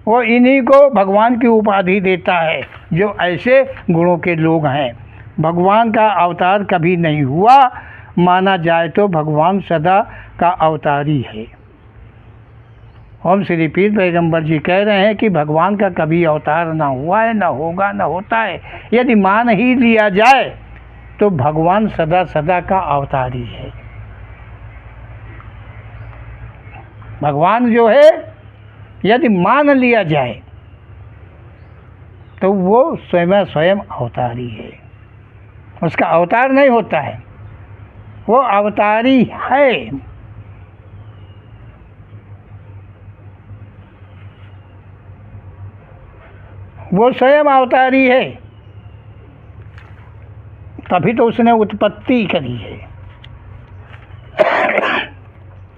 वो इन्हीं को भगवान की उपाधि देता है जो ऐसे गुणों के लोग हैं। भगवान का अवतार कभी नहीं हुआ, माना जाए तो भगवान सदा का अवतारी है। ओम श्री पीर पैगंबर जी कह रहे हैं कि भगवान का कभी अवतार ना हुआ है, ना होगा, ना होता है। यदि मान ही लिया जाए तो भगवान सदा सदा का अवतारी है। भगवान जो है यदि मान लिया जाए तो वो स्वयं स्वयं अवतारी है, उसका अवतार नहीं होता है, वो अवतारी है। वो स्वयं अवतारी है, तभी तो उसने उत्पत्ति करी है।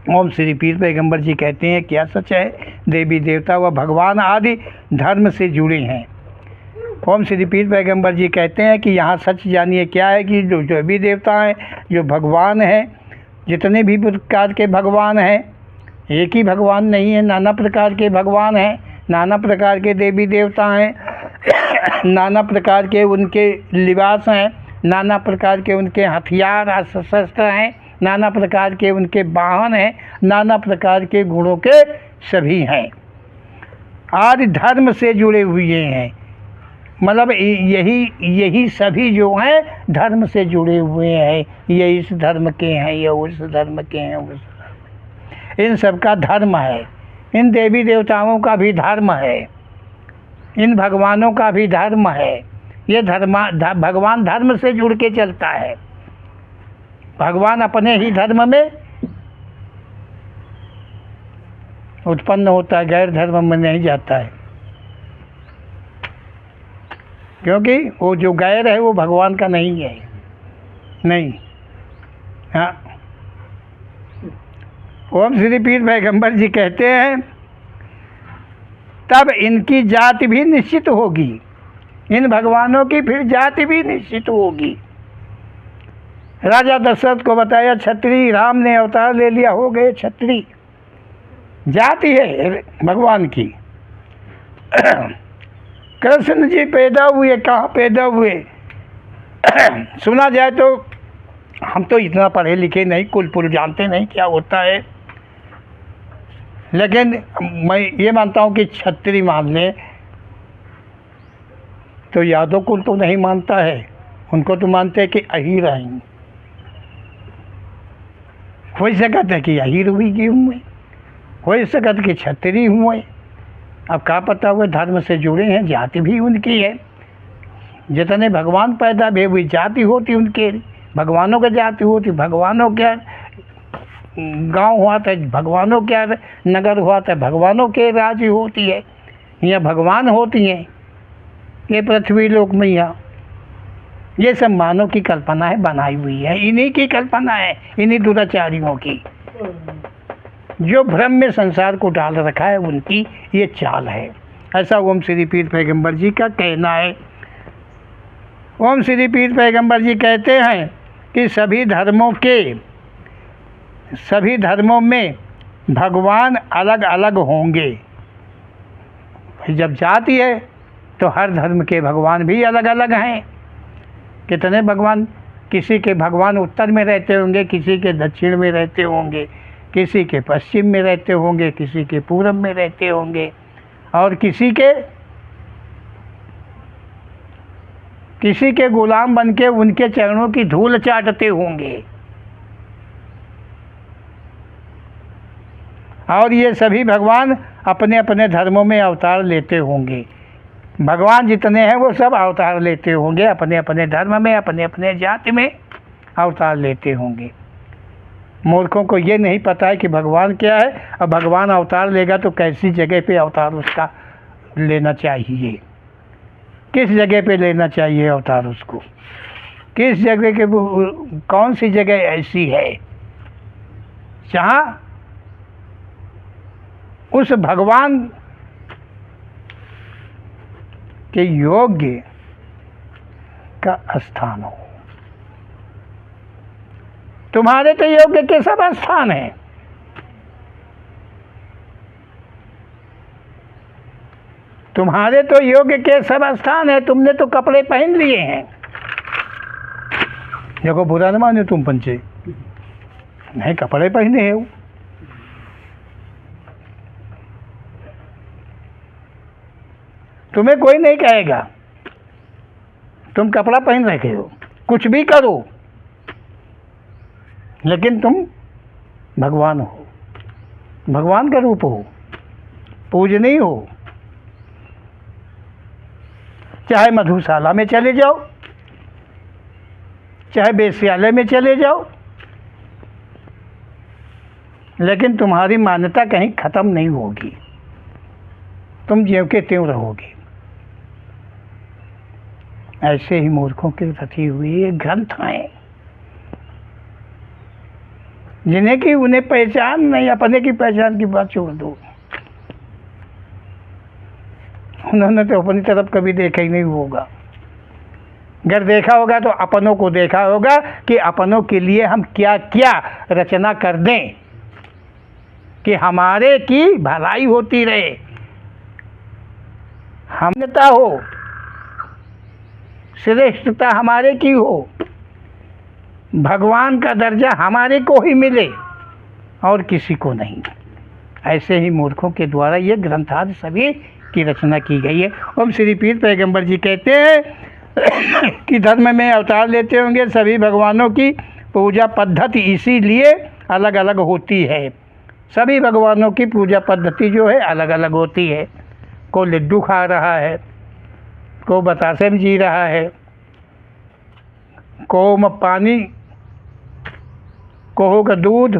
ओम श्री पीर पैगंबर जी कहते हैं क्या सच है, देवी देवता व भगवान आदि धर्म से जुड़े हैं। ओम श्री पीर पैगंबर जी कहते हैं कि यहाँ सच जानिए क्या है कि जो देवी देवता हैं, जो भगवान हैं, जितने भी प्रकार के भगवान हैं, एक ही भगवान नहीं है, नाना प्रकार के भगवान हैं, नाना प्रकार के देवी देवता हैं, नाना प्रकार के उनके लिबास हैं, नाना प्रकार के उनके हथियार अस्त्र शस्त्र हैं, नाना प्रकार के उनके वाहन हैं, नाना प्रकार के गुणों के सभी हैं, आदि धर्म से जुड़े हुए हैं। मतलब यही सभी जो हैं धर्म से जुड़े हुए हैं। ये इस धर्म के हैं, ये उस धर्म के हैं, उस धर्म, इन सब का धर्म है। इन देवी देवताओं का भी धर्म है, इन भगवानों का भी धर्म है। ये भगवान धर्म से जुड़ के चलता है। भगवान अपने ही धर्म में उत्पन्न होता है, गैर धर्म में नहीं जाता है, क्योंकि वो जो गैर है वो भगवान का नहीं है। नहीं, हाँ। ओम श्री पीर पैगंबर जी कहते हैं तब इनकी जाति भी निश्चित होगी, इन भगवानों की फिर जाति भी निश्चित होगी। राजा दशरथ को बताया क्षत्रिय, राम ने अवतार ले लिया, हो गए क्षत्रिय। जाति है भगवान की। कृष्ण जी पैदा हुए, कहाँ पैदा हुए? सुना जाए तो हम तो इतना पढ़े लिखे नहीं, कुल पुल जानते नहीं क्या होता है, लेकिन मैं ये मानता हूँ कि क्षत्रिय मान ले तो यादव कुल तो नहीं मानता है, उनको तो मानते हैं कि अहीर हैं। हो सकता है कि अहीर हुई कि हुए, हो सकता है कि क्षत्रिय हुए, अब क्या पता हुए धर्म से जुड़े हैं, जाति भी उनकी है। जितने भगवान पैदा भी हुई जाति होती उनके, भगवानों की जाति होती, भगवानों क्या गांव हुआ था, भगवानों क्या नगर हुआ था, भगवानों के राज्य होती है, यहाँ भगवान होती हैं। ये पृथ्वी लोक में यहाँ ये सब मानव की कल्पना है, बनाई हुई है, इन्हीं की कल्पना है, इन्हीं दुराचारियों की, जो भ्रम में संसार को डाल रखा है, उनकी ये चाल है। ऐसा ओम श्री पीर पैगंबर जी का कहना है। ओम श्री पीर पैगंबर जी कहते हैं कि सभी धर्मों में भगवान अलग अलग होंगे। जब जाति है तो हर धर्म के भगवान भी अलग अलग हैं। कितने भगवान, किसी के भगवान उत्तर में रहते होंगे, किसी के दक्षिण में रहते होंगे, किसी के पश्चिम में रहते होंगे, किसी के पूरब में रहते होंगे, और किसी के गुलाम बन के उनके चरणों की धूल चाटते होंगे। और ये सभी भगवान अपने अपने धर्मों में अवतार लेते होंगे। भगवान जितने हैं वो सब अवतार लेते होंगे, अपने अपने धर्म में, अपने अपने जाति में अवतार लेते होंगे। मूर्खों को ये नहीं पता है कि भगवान क्या है, और भगवान अवतार लेगा तो कैसी जगह पे अवतार उसका लेना चाहिए, किस जगह पे लेना चाहिए अवतार उसको, किस जगह के, कौन सी जगह ऐसी है जहाँ उस भगवान के योग्य का स्थान हो। तुम्हारे तो योग्य के सब स्थान हैं। तुम्हारे तो योग्य के सब स्थान है। तुमने तो कपड़े पहन लिए हैं। देखो बुरा न माने तुम पंचे, नहीं कपड़े पहने हैं वो। तुम्हें कोई नहीं कहेगा, तुम कपड़ा पहन रखे हो, कुछ भी करो, लेकिन तुम भगवान हो, भगवान का रूप हो, पूजनीय हो। चाहे मधुशाला में चले जाओ, चाहे वेश्यालय में चले जाओ, लेकिन तुम्हारी मान्यता कहीं ख़त्म नहीं होगी। तुम ज्यों के त्यों रहोगे। ऐसे ही मूर्खों की रची हुई ये ग्रंथ हैं, जिन्हें कि उन्हें पहचान नहीं, अपने की पहचान की बात छोड़ दो। उन्होंने तो अपनी तरफ कभी देखा ही नहीं होगा। अगर देखा होगा तो अपनों को देखा होगा कि अपनों के लिए हम क्या क्या रचना कर दें कि हमारे की भलाई होती रहे, हमनता हो, श्रेष्ठता हमारे की हो, भगवान का दर्जा हमारे को ही मिले और किसी को नहीं। ऐसे ही मूर्खों के द्वारा ये ग्रंथादि सभी की रचना की गई है। ओम श्री पीर पैगंबर जी कहते हैं कि धर्म में अवतार लेते होंगे सभी भगवानों की पूजा पद्धति इसीलिए अलग अलग होती है। सभी भगवानों की पूजा पद्धति जो है अलग अलग होती है। कोई लड्डू खा रहा है, कोई बतासे में जी रहा है, कोई पानी, कोई का दूध,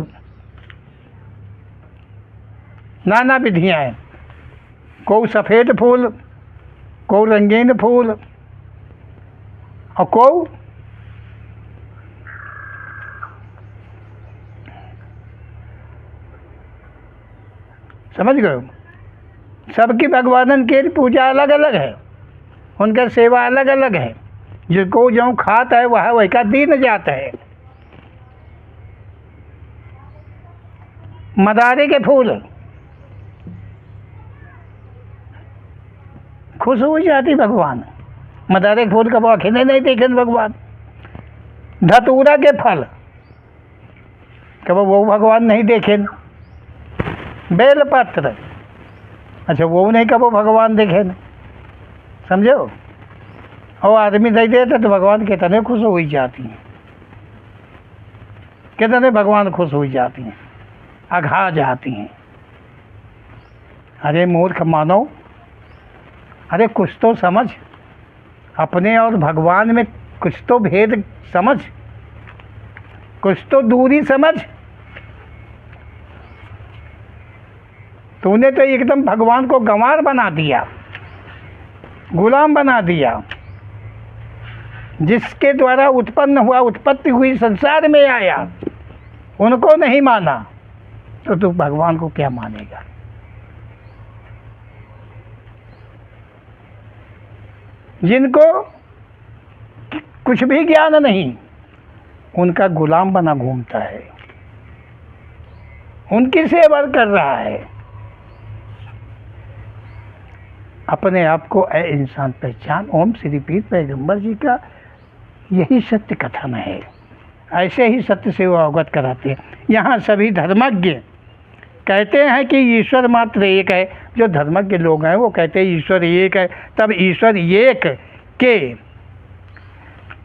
नाना विधियाँ हैं। कोई सफ़ेद फूल, कोई रंगीन फूल, और कोई समझ गए। सबकी भगवानन की पूजा अलग अलग है, उनका सेवा अलग अलग है। जिसको जो खाता है वह वही का दीन जाता है। मदारे के फूल खुश हो जाती भगवान, मदारे के फूल कब आँखें नहीं देखे भगवान। धतूरा के फल कब वो भगवान नहीं देखे। बेलपत्र, अच्छा वो नहीं कब भगवान देखे न, समझो। और आदमी दे देते तो भगवान कितने खुश हो ही जाती हैं, कितने भगवान खुश हो जाती हैं, अघा जाती हैं। अरे मूर्ख मानो, अरे कुछ तो समझ, अपने और भगवान में कुछ तो भेद समझ, कुछ तो दूरी समझ। तूने तो एकदम भगवान को गंवार बना दिया, गुलाम बना दिया। जिसके द्वारा उत्पन्न हुआ, उत्पत्ति हुई, संसार में आया, उनको नहीं माना तो तू भगवान को क्या मानेगा। जिनको कुछ भी ज्ञान नहीं, उनका गुलाम बना घूमता है, उनकी सेवा कर रहा है। अपने आप को ए इंसान पहचान। ओम श्री पीर पैगंबर जी का यही सत्य कथन है, ऐसे ही सत्य से वो अवगत कराते हैं। यहाँ सभी धर्मज्ञ कहते हैं कि ईश्वर मात्र एक है। जो धर्मज्ञ लोग हैं वो कहते हैं ईश्वर एक है। तब ईश्वर एक के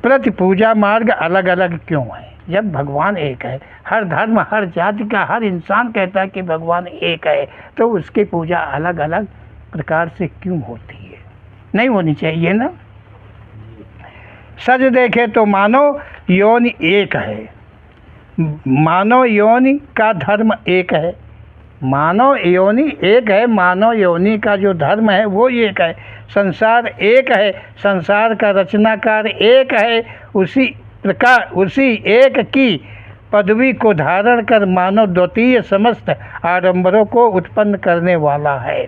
प्रति पूजा मार्ग अलग अलग क्यों है? जब भगवान एक है, हर धर्म हर जाति का हर इंसान कहता है कि भगवान एक है, तो उसकी पूजा अलग अलग प्रकार से क्यों होती है? नहीं होनी चाहिए ना। सच देखे तो मानव योनि एक है, मानव योनि का धर्म एक है, मानव योनि एक है, मानव योनि का जो धर्म है वो एक है, संसार एक है, संसार का रचनाकार एक है। उसी प्रकार उसी एक की पदवी को धारण कर मानव द्वितीय समस्त आडंबरों को उत्पन्न करने वाला है।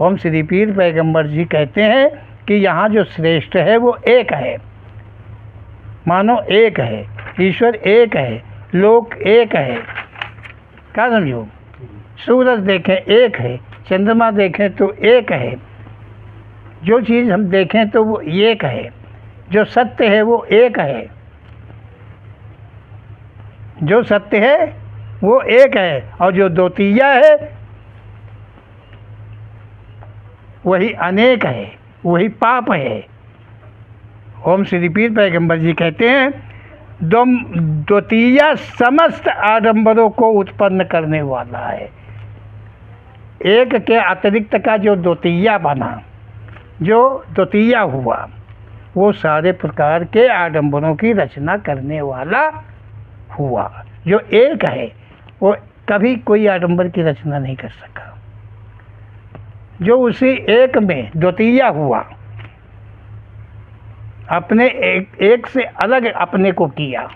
ओम श्री पीर पैगंबर जी कहते हैं कि यहाँ जो श्रेष्ठ है वो एक है, मानव एक है, ईश्वर एक है, लोक एक है। क्या समझो? सूरज देखें एक है, चंद्रमा देखें तो एक है, जो चीज़ हम देखें तो वो एक है, जो सत्य है वो एक है, जो सत्य है वो एक है, और जो द्वितीय है वही अनेक है, वही पाप है। ओम श्री पीर पैगंबर जी कहते हैं द्वितीय समस्त आडंबरों को उत्पन्न करने वाला है। एक के अतिरिक्त का जो द्वितीय बना, जो द्वितीय हुआ, वो सारे प्रकार के आडंबरों की रचना करने वाला हुआ। जो एक है वो कभी कोई आडंबर की रचना नहीं कर सका। जो उसी एक में द्वितीय हुआ, अपने एक से अलग अपने को किया,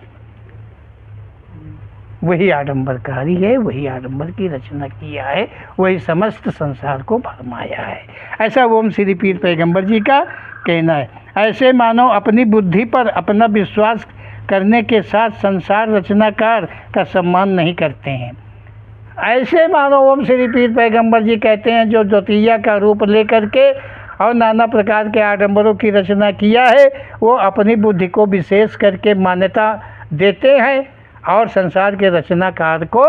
वही आडंबरकारी है, वही आडंबर की रचना किया है, वही समस्त संसार को भरमाया है। ऐसा ओम श्री पीर पैगंबर जी का कहना है। ऐसे मानव अपनी बुद्धि पर अपना विश्वास करने के साथ संसार रचनाकार का सम्मान नहीं करते हैं। ऐसे मानव ओम श्री पीर पैगंबर जी कहते हैं जो द्वितीय का रूप लेकर के और नाना प्रकार के आडंबरों की रचना किया है, वो अपनी बुद्धि को विशेष करके मान्यता देते हैं और संसार के रचनाकार को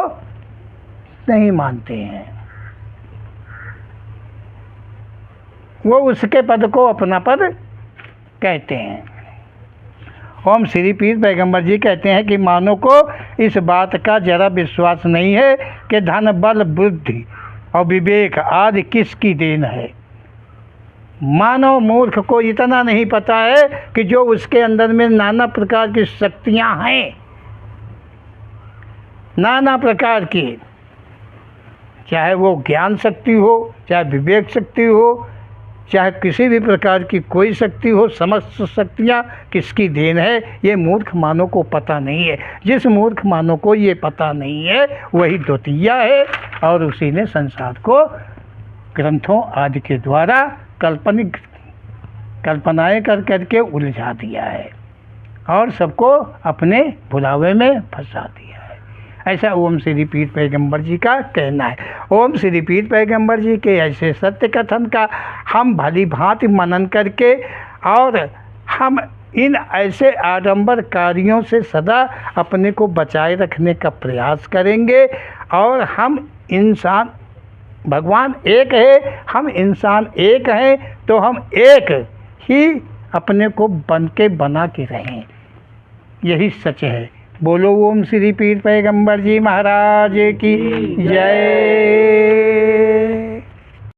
नहीं मानते हैं। वो उसके पद को अपना पद कहते हैं। ओम श्री पीर पैगंबर जी कहते हैं कि मानव को इस बात का जरा विश्वास नहीं है कि धन बल बुद्धि और विवेक आदि किसकी देन है। मानव मूर्ख को इतना नहीं पता है कि जो उसके अंदर में नाना प्रकार की शक्तियां हैं, नाना प्रकार की, चाहे वो ज्ञान शक्ति हो, चाहे विवेक शक्ति हो, चाहे किसी भी प्रकार की कोई शक्ति हो, समस्त शक्तियाँ किसकी देन है, ये मूर्ख मानव को पता नहीं है। जिस मूर्ख मानव को ये पता नहीं है वही द्वितीय है और उसी ने संसार को ग्रंथों आदि के द्वारा कल्पनाएं कर करके उलझा दिया है और सबको अपने भुलावे में फंसा दिया है। ऐसा ओम श्री पीर पैगंबर जी का कहना है। ओम श्री पीर पैगंबर जी के ऐसे सत्य कथन का हम भली भांति मनन करके और हम इन ऐसे आडंबर कार्यों से सदा अपने को बचाए रखने का प्रयास करेंगे। और हम इंसान, भगवान एक है, हम इंसान एक हैं, तो हम एक ही अपने को बन के बना के रहें, यही सच है। बोलो ओम श्री पीर पैगंबर जी महाराज की जय।